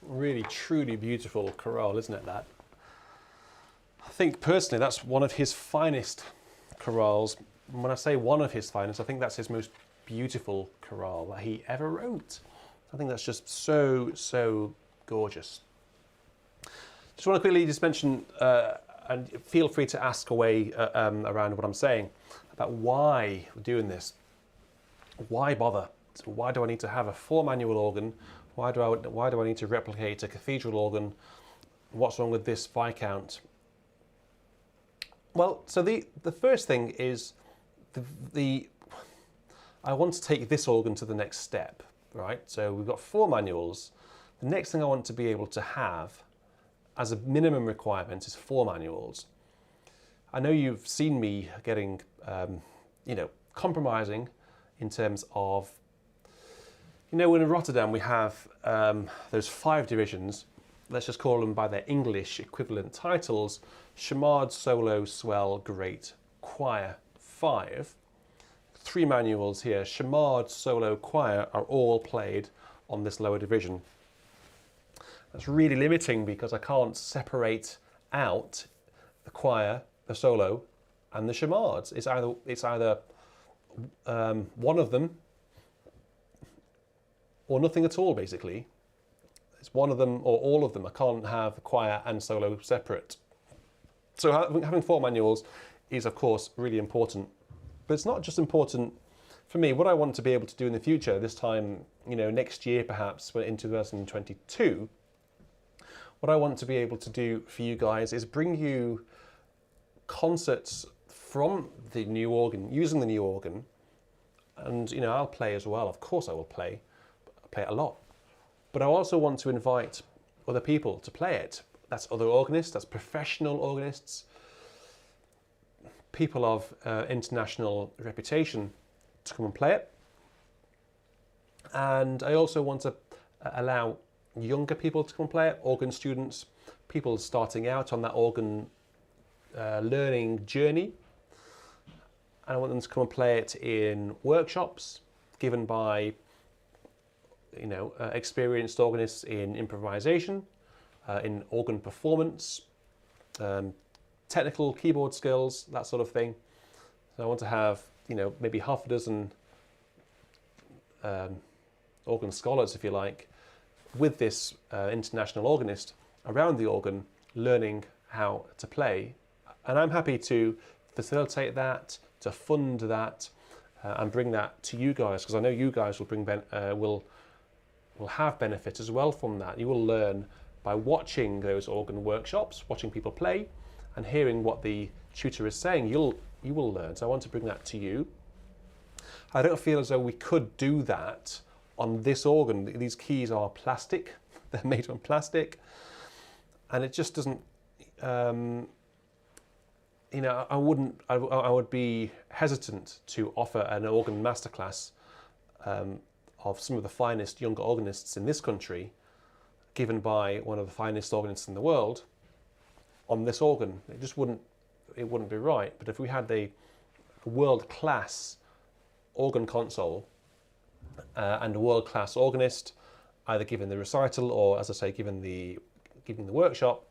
Really, truly beautiful chorale, isn't it, that? I think personally that's one of his finest chorales. When I say one of his finest, I think that's his most beautiful chorale that he ever wrote. I think that's just so, so gorgeous. Just want to quickly just mention, and feel free to ask away around what I'm saying, about why we're doing this. Why bother? So why do I need to have a 4-manual organ? Why do I need to replicate a cathedral organ? What's wrong with this Viscount? Well, so the first thing is I want to take this organ to the next step, right? So we've got 4 manuals. The next thing I want to be able to have as a minimum requirement is 4 manuals. I know you've seen me getting, compromising in terms of, in Rotterdam we have those 5 divisions. Let's just call them by their English equivalent titles: Chamade, Solo, Swell, Great, Choir, 5. 3 manuals here, Chamade, Solo, Choir, are all played on this lower division. That's really limiting because I can't separate out the choir, the solo, and the chamades. It's either one of them or nothing at all, basically. It's one of them or all of them. I can't have choir and solo separate. So having 4 manuals is, of course, really important. But it's not just important for me. What I want to be able to do in the future, this time, next year perhaps, in 2022, what I want to be able to do for you guys is bring you concerts from the new organ, using the new organ. And, I'll play as well. Of course I will play. I play it a lot. But I also want to invite other people to play it. That's other organists, that's professional organists, people of international reputation to come and play it. And I also want to allow younger people to come and play it, organ students, people starting out on that organ learning journey. And I want them to come and play it in workshops given by experienced organists in improvisation, in organ performance, technical keyboard skills, that sort of thing. So I want to have, maybe half a dozen organ scholars, if you like, with this international organist around the organ, learning how to play. And I'm happy to facilitate that, to fund that, and bring that to you guys, because I know you guys will have benefit as well from that. You will learn by watching those organ workshops, watching people play, and hearing what the tutor is saying. You will learn. So I want to bring that to you. I don't feel as though we could do that on this organ. These keys are plastic. They're made from plastic, and it just doesn't. I would be hesitant to offer an organ masterclass of some of the finest younger organists in this country, given by one of the finest organists in the world, on this organ. It just wouldn't be right. But if we had a world-class organ console and a world-class organist, either giving the recital or, as I say, giving the workshop,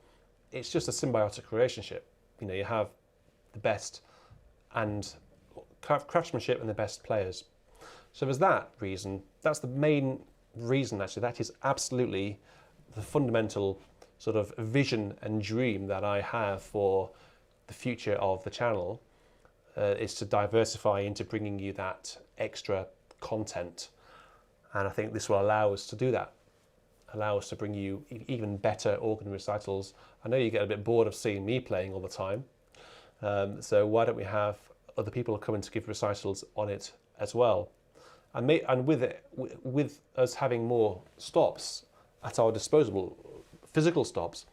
it's just a symbiotic relationship. You have the best and craftsmanship and the best players. So there's that reason. That's the main reason, actually. That is absolutely the fundamental sort of vision and dream that I have for the future of the channel, is to diversify into bringing you that extra content. And I think this will allow us to do that, allow us to bring you even better organ recitals. I know you get a bit bored of seeing me playing all the time, so why don't we have other people coming to give recitals on it as well? And with us having more stops at our disposal, physical stops,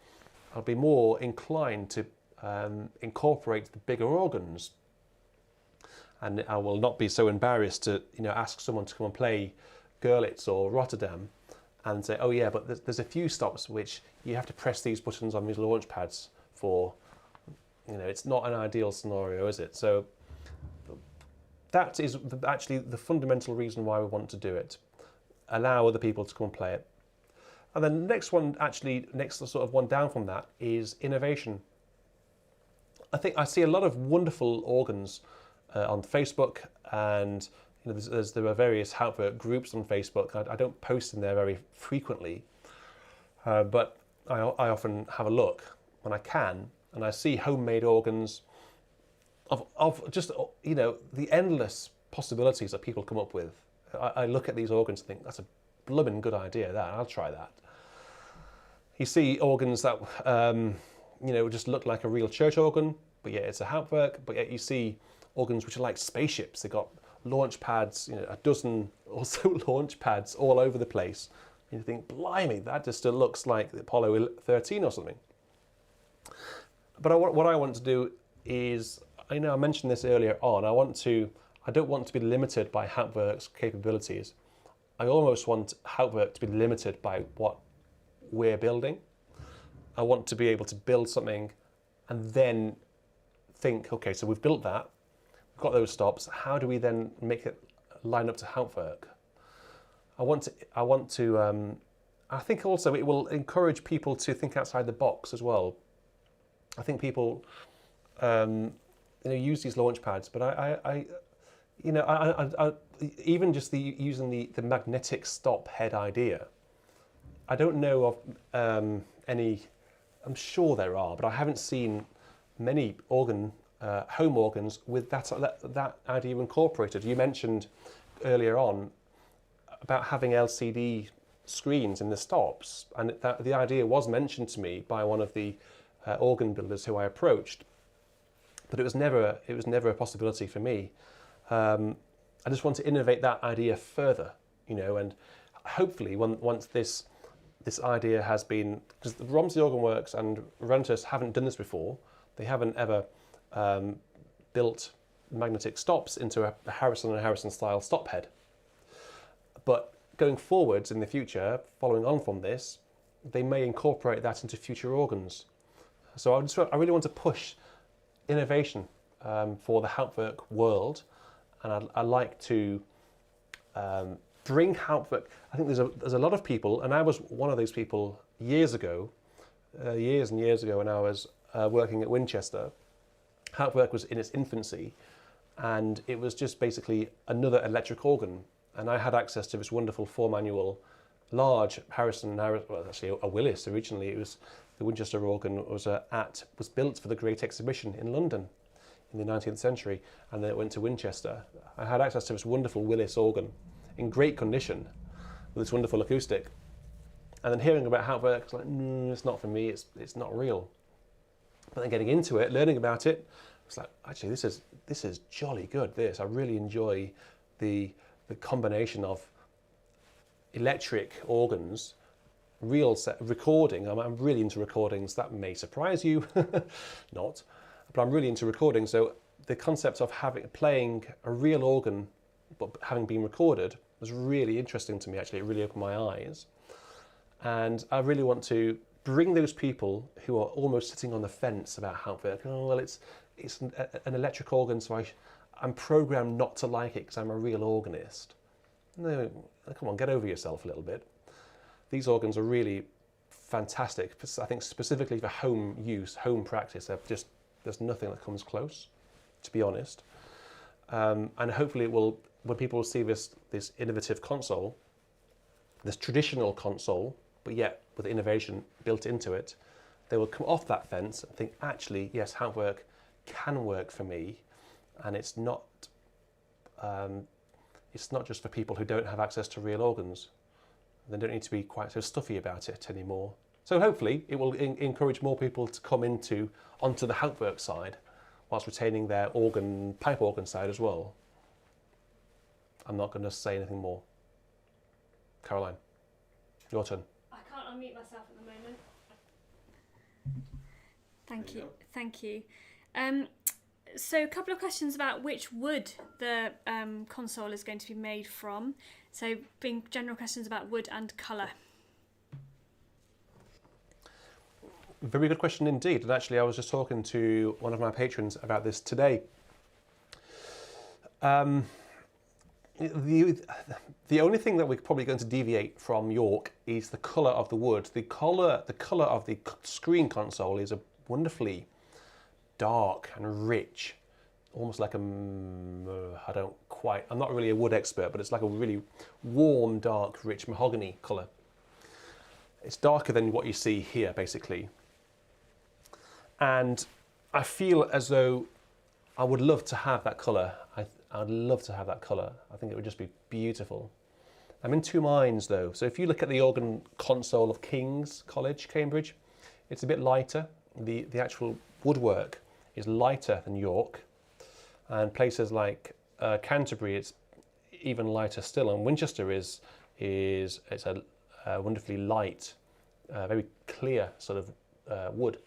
I'll be more inclined to incorporate the bigger organs, and I will not be so embarrassed to ask someone to come and play Görlitz or Rotterdam and say, oh yeah, but there's a few stops which you have to press these buttons on these launch pads for. It's not an ideal scenario, is it? So that is actually the fundamental reason why we want to do it. Allow other people to come and play it. And then the next one, actually, next sort of one down from that is innovation. I think I see a lot of wonderful organs on Facebook, and there are various Hauptwerk groups on Facebook. I don't post in there very frequently, but I often have a look when I can, and I see homemade organs of just, the endless possibilities that people come up with. I look at these organs and think, that's a blooming good idea, I'll try that. You see organs that, just look like a real church organ, but yet it's a Hauptwerk, but yet you see organs which are like spaceships. They've got launch pads, a dozen or so launch pads all over the place. And you think, blimey, that just looks like the Apollo 13 or something. But what I want to do is, I mentioned this earlier on, I don't want to be limited by Hauptwerk's capabilities. I almost want Hauptwerk to be limited by what we're building. I want to be able to build something and then think, okay, so we've built that, we've got those stops, how do we then make it line up to Hauptwerk? I think also it will encourage people to think outside the box as well. I think people use these launch pads, but I even just using the magnetic stop head idea. I don't know of any. I'm sure there are, but I haven't seen many home organs with that idea incorporated. You mentioned earlier on about having LCD screens in the stops, and the idea was mentioned to me by one of the organ builders who I approached, but it was never a possibility for me. I just want to innovate that idea further, and hopefully once this idea has been, because the Romsey Organ Works and Rentus haven't done this before. They haven't ever built magnetic stops into a Harrison and Harrison style stop head. But going forwards in the future, following on from this, they may incorporate that into future organs. So I really want to push innovation for the Hauptwerk world, and I like to bring Hauptwerk. I think there's a lot of people, and I was one of those people years and years ago when I was working at Winchester. Hauptwerk was in its infancy, and it was just basically another electric organ. And I had access to this wonderful 4-manual, large Harrison, well, actually a Willis originally. It was the Winchester organ was built for the Great Exhibition in London in the 19th century, and then it went to Winchester. I had access to this wonderful Willis organ in great condition with this wonderful acoustic. And then hearing about Hauptwerk, it's like, it's not for me, it's not real. But then getting into it, learning about it, it's like, actually, this is jolly good, I really enjoy the combination of electric organs, real recording. I'm really into recordings. That may surprise you, not, but I'm really into recording. So the concept of playing a real organ, but having been recorded, was really interesting to me. Actually, it really opened my eyes, and I really want to bring those people who are almost sitting on the fence about Hauptwerk. Oh well, it's an electric organ, so I'm programmed not to like it because I'm a real organist. No, come on, get over yourself a little bit. These organs are really fantastic. I think specifically for home use, home practice, there's nothing that comes close, to be honest. And hopefully it will, when people see this innovative console, this traditional console, but yet with innovation built into it, they will come off that fence and think, actually, yes, Hauptwerk can work for me, and it's not just for people who don't have access to real organs. They don't need to be quite so stuffy about it anymore. So hopefully it will encourage more people to come onto the Hauptwerk side, whilst retaining their pipe organ side as well. I'm not going to say anything more. Caroline, your turn. I can't unmute myself at the moment. Thank you. So a couple of questions about which wood the console is going to be made from. So being general questions about wood and colour. Very good question indeed. And actually I was just talking to one of my patrons about this today. The only thing that we're probably going to deviate from York is the colour of the wood. The colour of the screen console is a wonderfully dark and rich, almost like I'm not really a wood expert, but it's like a really warm, dark, rich mahogany colour. It's darker than what you see here, basically. And I feel as though I would love to have that colour. I'd love to have that colour. I think it would just be beautiful. I'm in two minds though. So if you look at the organ console of King's College, Cambridge, it's a bit lighter. The actual woodwork is lighter than York. And places like Canterbury, it's even lighter still. And Winchester it's a wonderfully light, very clear sort of wood.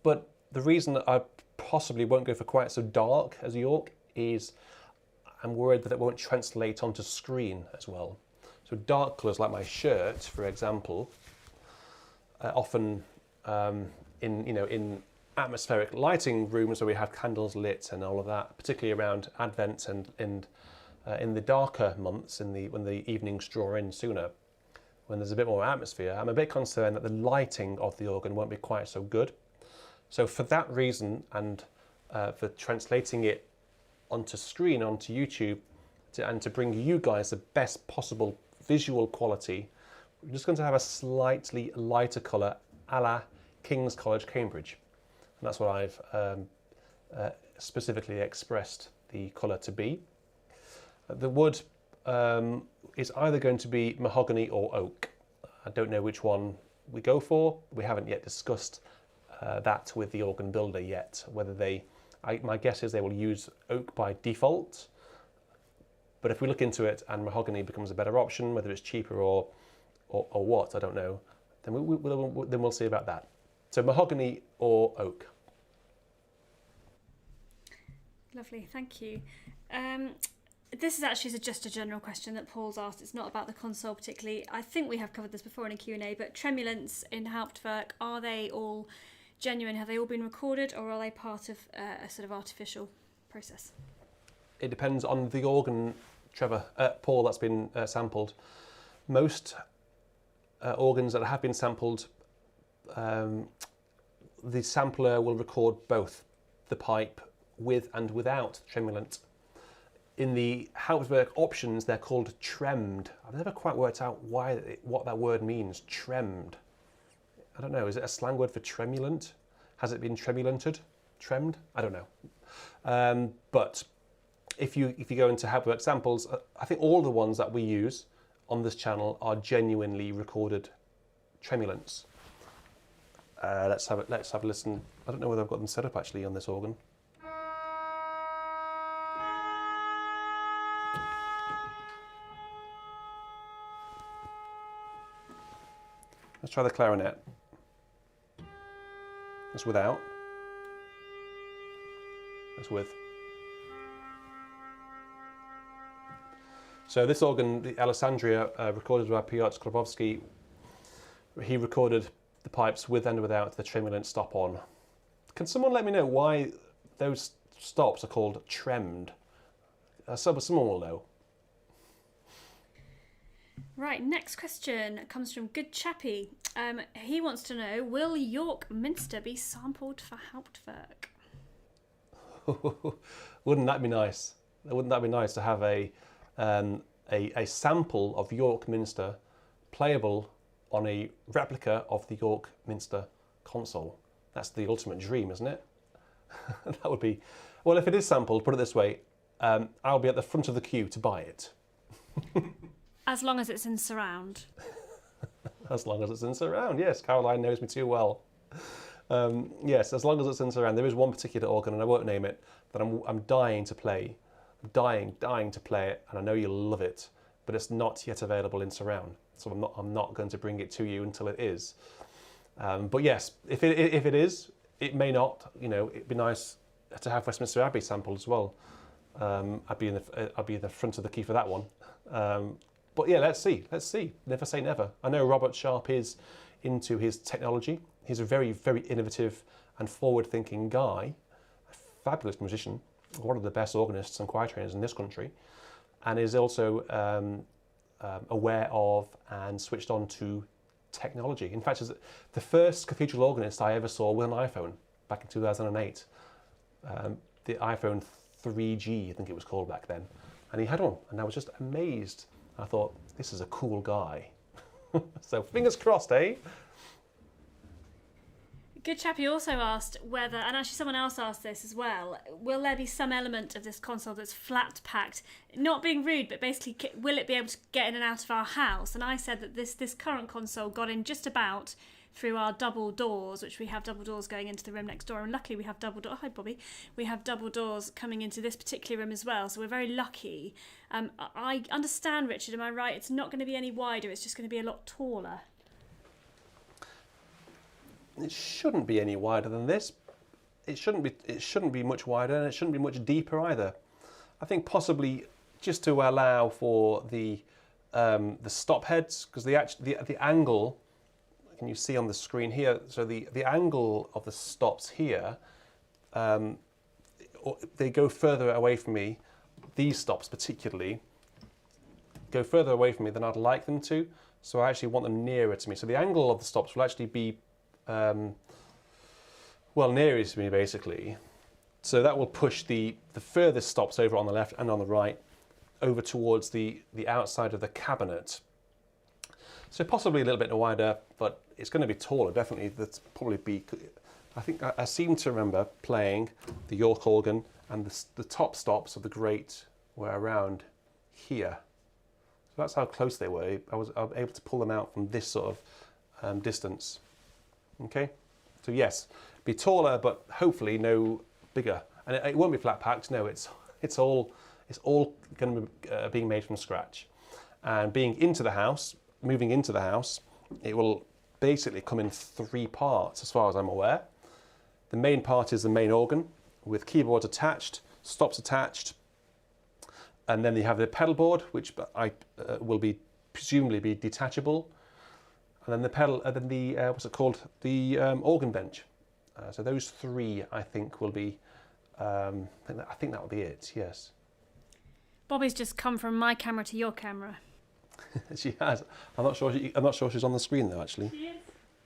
But the reason that I possibly won't go for quite so dark as York is I'm worried that it won't translate onto screen as well. So dark colours like my shirt, for example, often in atmospheric lighting rooms where we have candles lit and all of that, particularly around Advent and in the darker months, when the evenings draw in sooner, when there's a bit more atmosphere, I'm a bit concerned that the lighting of the organ won't be quite so good. So for that reason, and for translating it onto screen, onto YouTube, and to bring you guys the best possible visual quality, we're just going to have a slightly lighter colour a la King's College, Cambridge. And that's what I've specifically expressed the colour to be. The wood is either going to be mahogany or oak. I don't know which one we go for. We haven't yet discussed that with the organ builder yet. My guess is they will use oak by default. But if we look into it and mahogany becomes a better option, whether it's cheaper or what, I don't know, then we'll see about that. So mahogany or oak. Lovely, thank you. This is actually just a general question that Paul's asked. It's not about the console particularly. I think we have covered this before in a Q&A, but tremulants in Hauptwerk, are they all genuine? Have they all been recorded, or are they part of a sort of artificial process? It depends on the organ, Paul, that's been sampled. Most organs that have been sampled, the sampler will record both the pipe with and without tremulant. In the Hauptwerk options, they're called tremmed. I've never quite worked out what that word means, tremmed. I don't know, is it a slang word for tremulant? Has it been tremulanted? Tremmed? I don't know. But if you go into Hauptwerk samples, I think all the ones that we use on this channel are genuinely recorded tremulants. Let's have a listen. I don't know whether I've got them set up actually on this organ. Let's try the clarinet. That's without. That's with. So this organ, the Alessandria, recorded by Piotr Sklabowski, he recorded the pipes with and without the tremulant stop on. Can someone let me know why those stops are called tremmed? Someone will know. Right, next question comes from Good Chappie. He wants to know, will York Minster be sampled for Hauptwerk? Wouldn't that be nice? Wouldn't that be nice to have a sample of York Minster playable on a replica of the York Minster console? That's the ultimate dream, isn't it? That would be... Well, if it is sampled, put it this way, I'll be at the front of the queue to buy it. As long as it's in surround. As long as it's in surround, yes. Caroline knows me too well. Yes, as long as it's in surround. There is one particular organ, and I won't name it, that I'm dying to play. I'm dying to play it, and I know you'll love it, but it's not yet available in surround. So I'm not going to bring it to you until it is. But yes, if it is, it may not. You know, it'd be nice to have Westminster Abbey sampled as well. I'd be in the front of the queue for that one. But yeah, let's see. Never say never. I know Robert Sharp is into his technology. He's a very, very innovative and forward-thinking guy, a fabulous musician. one of the best organists and choir trainers in this country, and is also aware of and switched on to technology. In fact, the first cathedral organist I ever saw with an iPhone back in 2008, the iPhone 3G, I think it was called back then, and he had one, and I was just amazed. I thought, this is a cool guy. So fingers crossed, eh? Good Chappie also asked whether, and actually someone else asked this as well, will there be some element of this console that's flat packed? Not being rude, but basically, will it be able to get in and out of our house? And I said that this current console got in just about through our double doors, which we have double doors going into the room next door, and luckily we have double doors. Hi Bobby, we have double doors coming into this particular room as well, so we're very lucky. I understand, Richard, am I right? It's not going to be any wider, it's just going to be a lot taller. It shouldn't be any wider than this. It shouldn't be much wider, and it shouldn't be much deeper either. I think possibly just to allow for the stop heads, because the angle, can you see on the screen here? So the angle of the stops here, they go further away from me. These stops particularly go further away from me than I'd like them to. So I actually want them nearer to me. So the angle of the stops will actually be well, nearest to me basically. So that will push the furthest stops over on the left and on the right over towards the outside of the cabinet. So possibly a little bit wider, but it's going to be taller, definitely. That's probably be, I think I seem to remember playing the York organ, and the top stops of the grate were around here. So that's how close they were. I was able to pull them out from this sort of distance. Okay, so yes, be taller, but hopefully no bigger. And it won't be flat packed. No, it's all going to be being made from scratch. And being into the house, moving into the house, it will basically come in 3 parts, as far as I'm aware. The main part is the main organ with keyboards attached, stops attached, and then you have the pedal board, which will be presumably be detachable. And then the pedal, then the what's it called? The organ bench. So those 3, I think, will be. I think that will be it. Yes. Bobby's just come from my camera to your camera. She has. I'm not sure she's on the screen though. Actually. She is.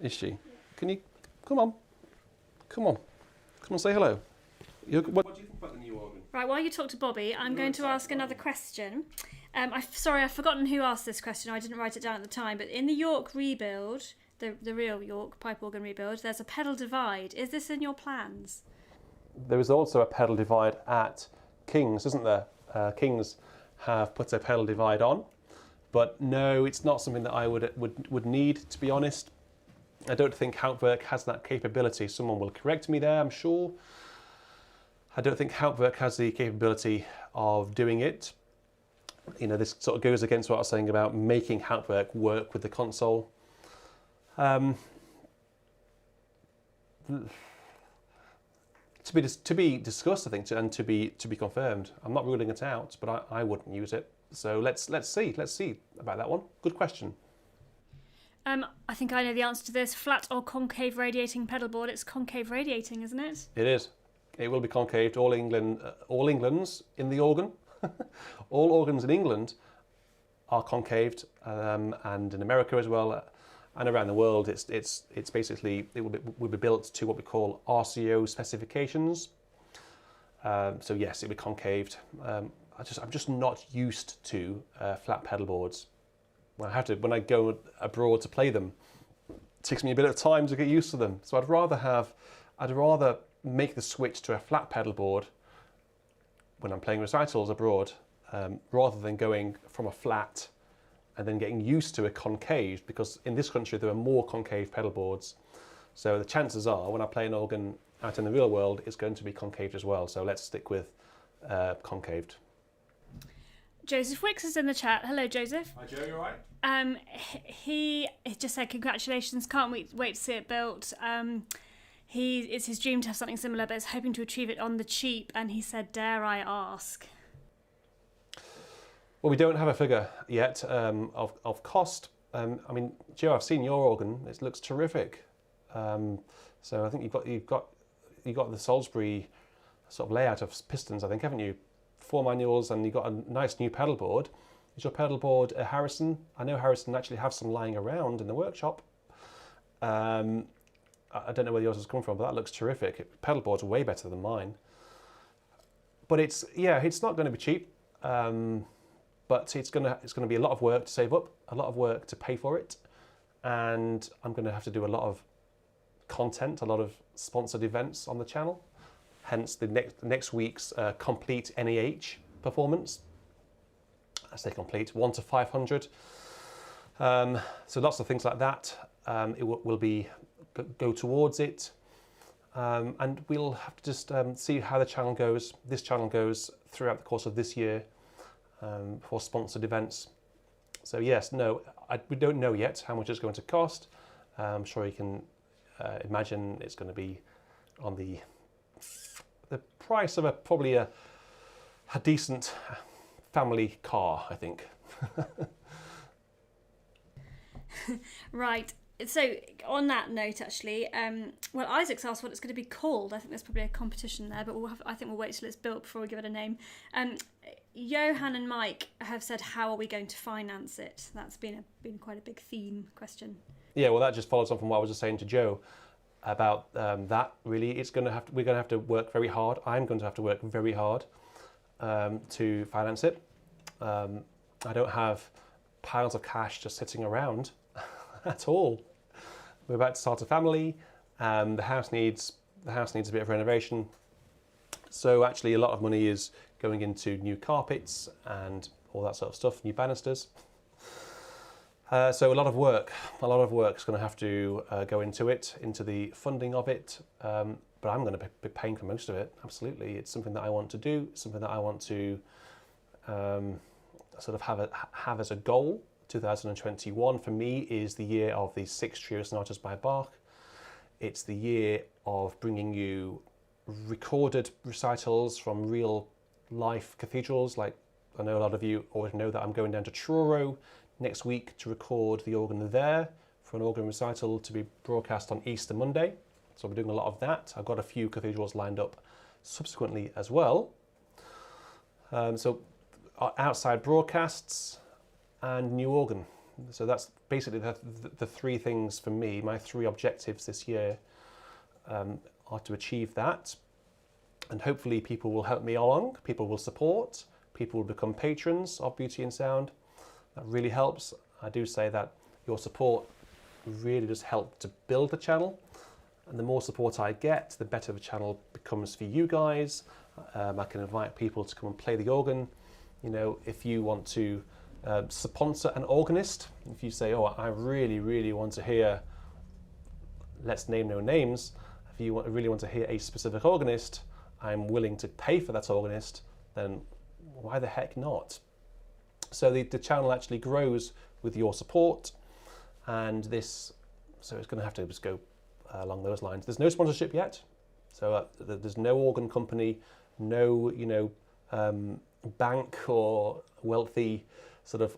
Is she? Yeah. Can you come on? Come on. Come on. Say hello. What do you think about the new organ? Right. While you talk to Bobby, I'm going to ask another question. Sorry, I've forgotten who asked this question. I didn't write it down at the time. But in the York rebuild, the real York pipe organ rebuild, there's a pedal divide. Is this in your plans? There is also a pedal divide at King's, isn't there? King's have put a pedal divide on, but no, it's not something that I would need, to be honest. I don't think Hauptwerk has that capability. Someone will correct me there, I'm sure. I don't think Hauptwerk has the capability of doing it. You know, this sort of goes against what I was saying about making Hauptwerk work with the console. To be discussed, I think, and to be confirmed. I'm not ruling it out, but I wouldn't use it. So let's see about that one. Good question. I think I know the answer to this. Flat or concave radiating pedal board? It's concave radiating, isn't it? It is. It will be concaved. All England's in the organ. All organs in England are concaved, and in America as well, and around the world. It's basically it will be built to what we call RCO specifications. So yes, it'll be concaved. I'm just not used to flat pedal boards. When I go abroad to play them, it takes me a bit of time to get used to them. So I'd rather make the switch to a flat pedal board when I'm playing recitals abroad, rather than going from a flat and then getting used to a concave, because in this country there are more concave pedal boards. So the chances are when I play an organ out in the real world, it's going to be concaved as well. So let's stick with concaved. Joseph Wicks is in the chat. Hello, Joseph. Hi, Joe. You all right? He just said congratulations. Can't wait to see it built. It's his dream to have something similar, but is hoping to achieve it on the cheap. And he said, "Dare I ask?" Well, we don't have a figure yet of cost. I mean, Joe, I've seen your organ. It looks terrific. So I think you've got the Salisbury sort of layout of pistons, I think, haven't you? 4 manuals, and you've got a nice new pedal board. Is your pedal board a Harrison? I know Harrison actually have some lying around in the workshop. I don't know where yours has come from, but that looks terrific. Pedal board's way better than mine. But it's not going to be cheap. But it's going to be a lot of work to save up, a lot of work to pay for it, and I'm going to have to do a lot of content, a lot of sponsored events on the channel. Hence the next week's complete NEH performance. I say complete, 1 to 500. So lots of things like that. It will go towards it, and we'll have to just see how this channel goes throughout the course of this year. For sponsored events. So yes, no, we don't know yet how much it's going to cost. I'm sure you can imagine it's going to be on the price of probably a decent family car, I think. Right. So on that note, actually, well, Isaac's asked what it's going to be called. I think there's probably a competition there, but I think we'll wait till it's built before we give it a name. Johan and Mike have said, how are we going to finance it? That's been quite a big theme question. Yeah, well, that just follows on from what I was just saying to Joe about that. Really, we're going to have to work very hard. I'm going to have to work very hard to finance it. I don't have piles of cash just sitting around at all. We're about to start a family. The house needs a bit of renovation. So actually, a lot of money is going into new carpets and all that sort of stuff, new banisters. So a lot of work is going to have to go into the funding of it. But I'm going to be paying for most of it. Absolutely, it's something that I want to do. Something that I want to sort of have as a goal. 2021 for me is the year of the 6 trio sonatas by Bach. It's the year of bringing you recorded recitals from real life cathedrals. Like, I know a lot of you already know that I'm going down to Chorale next week to record the organ there for an organ recital to be broadcast on Easter Monday. So we're doing a lot of that. I've got a few cathedrals lined up subsequently as well. So outside broadcasts and new organ. So that's basically the 3 things for me. My 3 objectives this year are to achieve that. And hopefully people will help me along, people will support, people will become patrons of Beauty in Sound. That really helps. I do say that your support really does help to build the channel. And the more support I get, the better the channel becomes for you guys. I can invite people to come and play the organ. You know, if you want to sponsor an organist, if you say, oh, I really, really want to hear, let's name no names, if you really want to hear a specific organist, I'm willing to pay for that organist, then why the heck not? So the channel actually grows with your support, and so it's going to have to just go along those lines. There's no sponsorship yet, so there's no organ company, no bank or wealthy sort of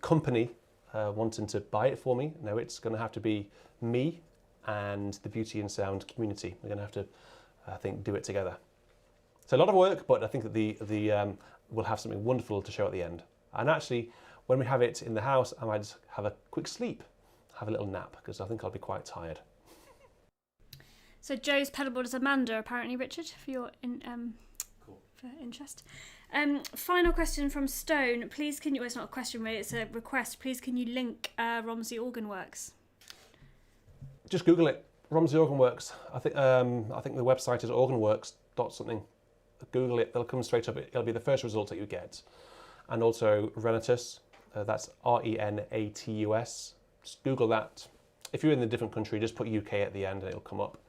company wanting to buy it for me. No, it's going to have to be me and the Beauty in Sound community. We're going to have to, I think, do it together. So a lot of work, but I think that we'll have something wonderful to show at the end. And actually, when we have it in the house, I might just have a quick sleep, have a little nap, because I think I'll be quite tired. So Joe's pedalboard is Amanda, apparently, Richard, for your for interest. Final question from Stone. Please, can you? Well, it's not a question, really. It's a request. Please, can you link Romsey Organ Works? Just Google it. Romsey Organ Works. I think the website is organworks.something. Google it. They'll come straight up. It'll be the first result that you get. And also Renatus. That's Renatus. Just Google that. If you're in a different country, just put UK at the end and it'll come up.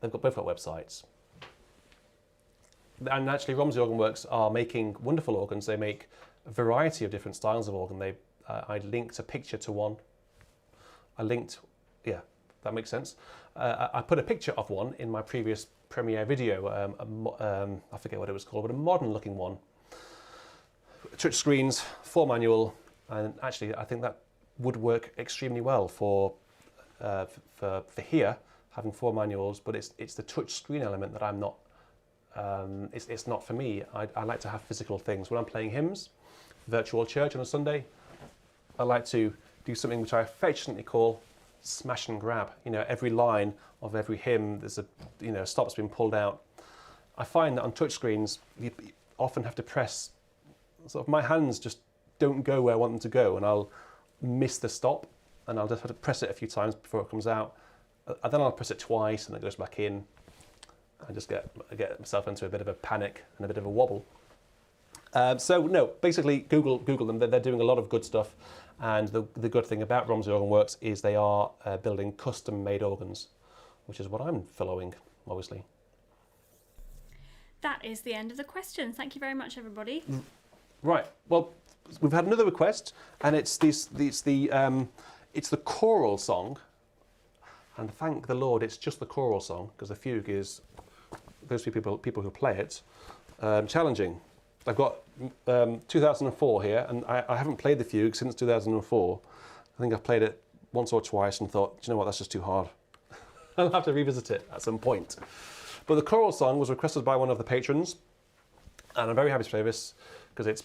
They've both got websites. And actually, Romsey Organ Works are making wonderful organs. They make a variety of different styles of organ. I linked a picture to one. Yeah, that makes sense. I put a picture of one in my previous premiere video. I forget what it was called, but a modern-looking one. Touch screens, 4 manual, and actually, I think that would work extremely well for here, having 4 manuals. But it's the touch screen element that I'm not it's not for me. I like to have physical things. When I'm playing hymns, virtual church on a Sunday, I like to do something which I affectionately call smash and grab. You know, every line of every hymn, there's a stop's been pulled out. I find that on touchscreens, you often have to press. Sort of my hands just don't go where I want them to go, and I'll miss the stop, and I'll just have to press it a few times before it comes out. And then I'll press it twice, and it goes back in. I just get myself into a bit of a panic and a bit of a wobble. So no, basically Google them. They're doing a lot of good stuff, and the good thing about Romsey Organ Works is they are building custom-made organs, which is what I'm following, obviously. That is the end of the questions. Thank you very much, everybody. Right. Well, we've had another request, and it's the choral song. And thank the Lord, it's just the choral song, because the fugue is those people who play it challenging. I've got 2004 here, and I haven't played the fugue since 2004. I think I've played it once or twice and thought, do you know what, that's just too hard. I'll have to revisit it at some point. But the choral song was requested by one of the patrons, and I'm very happy to play this because it's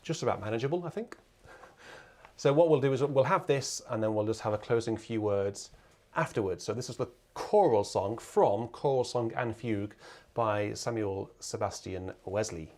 just about manageable, I think. So what we'll do is we'll have this, and then we'll just have a closing few words afterwards. So this is the choral song from Choral Song and Fugue by Samuel Sebastian Wesley.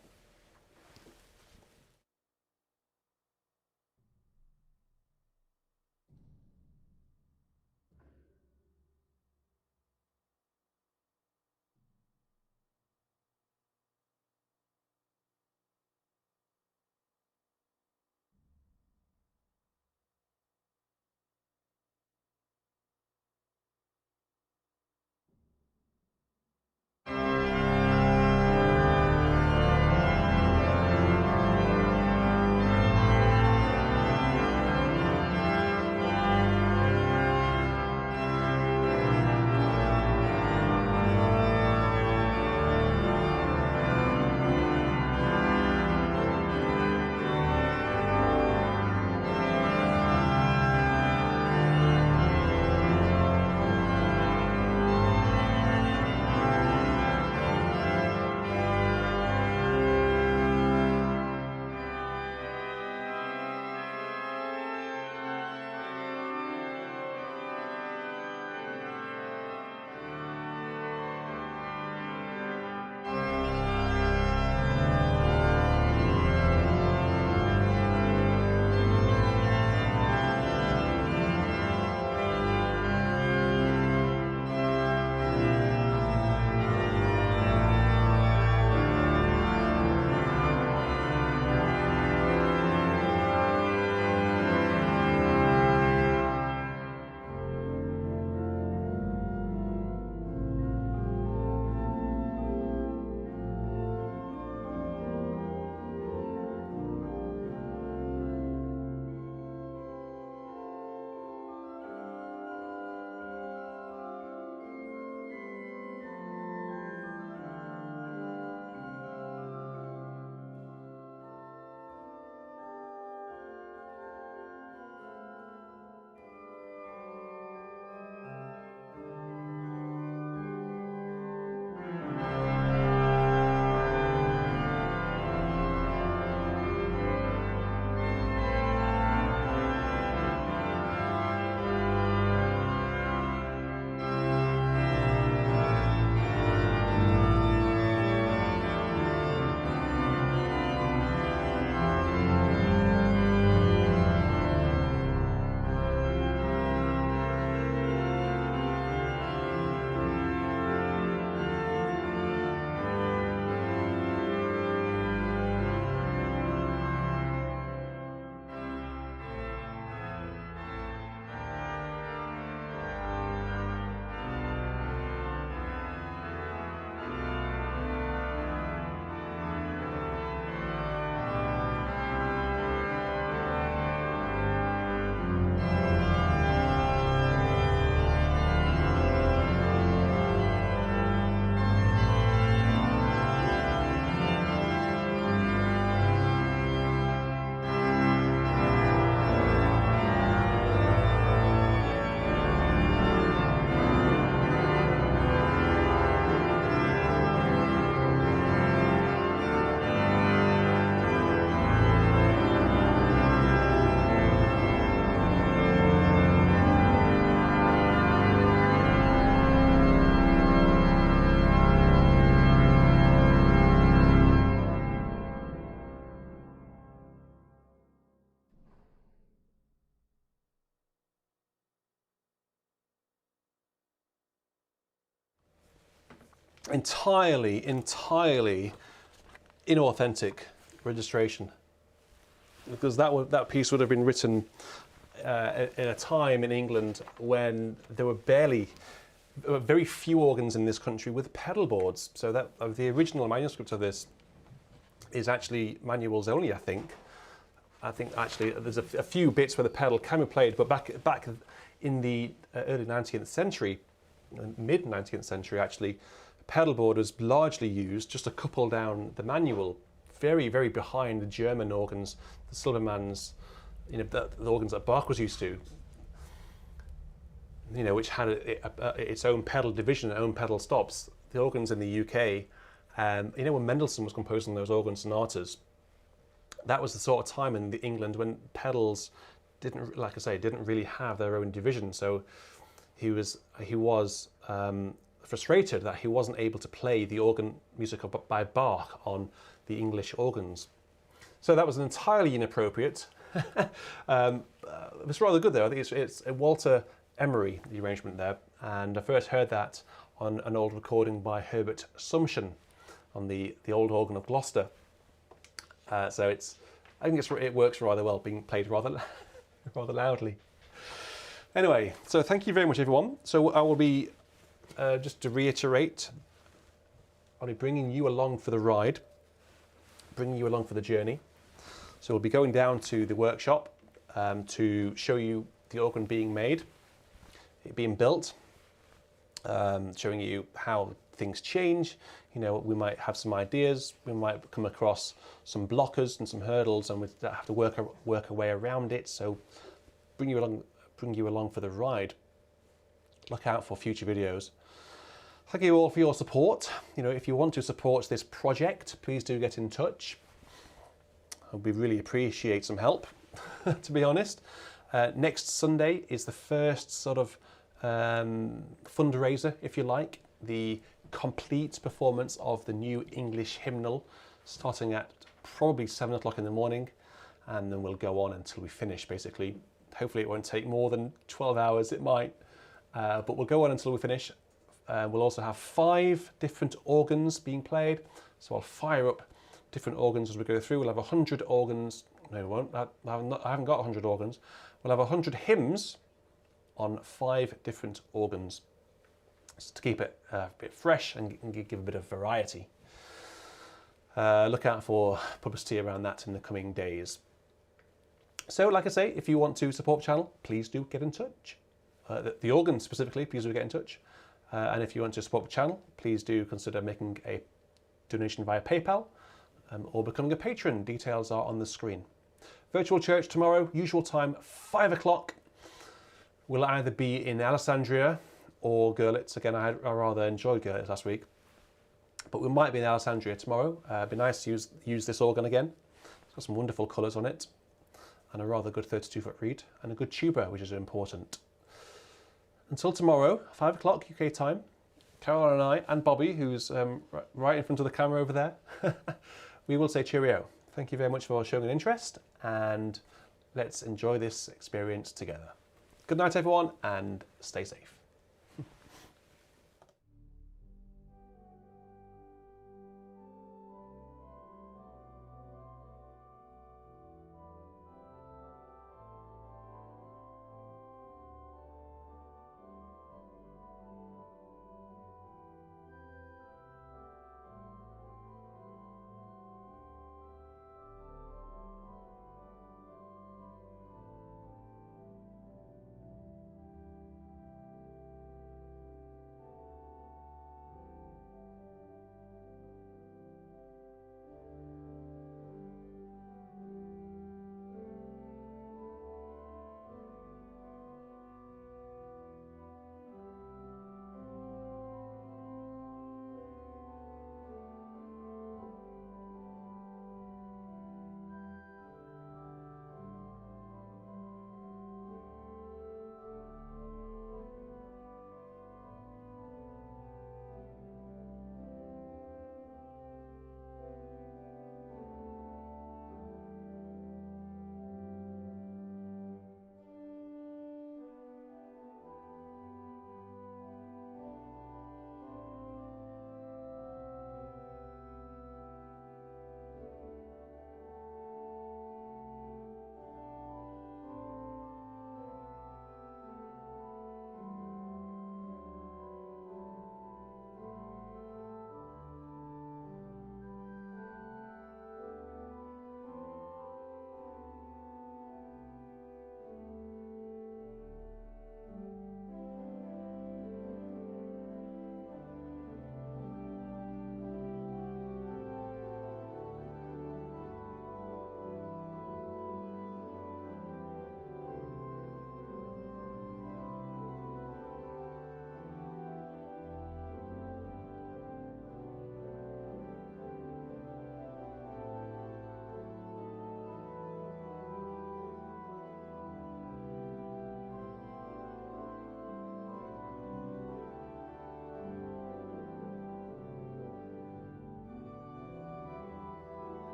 entirely inauthentic registration, because that piece would have been written in a time in England when there were very few organs in this country with pedal boards. So that the original manuscript of this is actually manuals only, I think. I think actually there's a few bits where the pedal can be played, but back in the early 19th century, mid 19th century actually, pedal board was largely used just to couple down the manual, very, very behind the German organs, the Silbermanns, the organs that Bach was used to, which had its own pedal division, own pedal stops. The organs in the UK, when Mendelssohn was composing those organ sonatas, that was the sort of time in England when pedals didn't really have their own division. So he was frustrated that he wasn't able to play the organ music by Bach on the English organs. So that was entirely inappropriate. It's rather good though. I think it's Walter Emery, the arrangement there, and I first heard that on an old recording by Herbert Sumsion on the old organ of Gloucester. So I think it works rather well, being played rather loudly. Anyway, so thank you very much, everyone. So I will be, just to reiterate, I'll be bringing you along for the ride, bringing you along for the journey. So we'll be going down to the workshop to show you the organ being made, it being built, showing you how things change. We might have some ideas, we might come across some blockers and some hurdles, and we have to work our way around it. So bring you along for the ride. Look out for future videos. Thank you all for your support. If you want to support this project, please do get in touch. We really appreciate some help, to be honest. Next Sunday is the first sort of fundraiser, if you like, the complete performance of the new English hymnal, starting at probably 7 o'clock in the morning, and then we'll go on until we finish, basically. Hopefully it won't take more than 12 hours, it might, but we'll go on until we finish. We'll also have 5 different organs being played, so I'll fire up different organs as we go through. We'll have 100 organs. No, we won't. I haven't got 100 organs. We'll have 100 hymns on 5 different organs, just to keep it a bit fresh and give a bit of variety. Look out for publicity around that in the coming days. So, like I say, if you want to support the channel, please do get in touch. The organ specifically, please do get in touch. And if you want to support the channel, please do consider making a donation via PayPal. Or becoming a patron. Details are on the screen. Virtual church tomorrow, usual time, 5 o'clock. We'll either be in Alessandria or Görlitz. Again, I rather enjoyed Görlitz last week, but we might be in Alessandria tomorrow. It'd be nice to use this organ again. It's got some wonderful colours on it, and a rather good 32-foot reed, and a good tuba, which is important. Until tomorrow, 5 o'clock UK time, Carol and I, and Bobby, who's right in front of the camera over there, we will say cheerio. Thank you very much for showing an interest, and let's enjoy this experience together. Good night, everyone, and stay safe.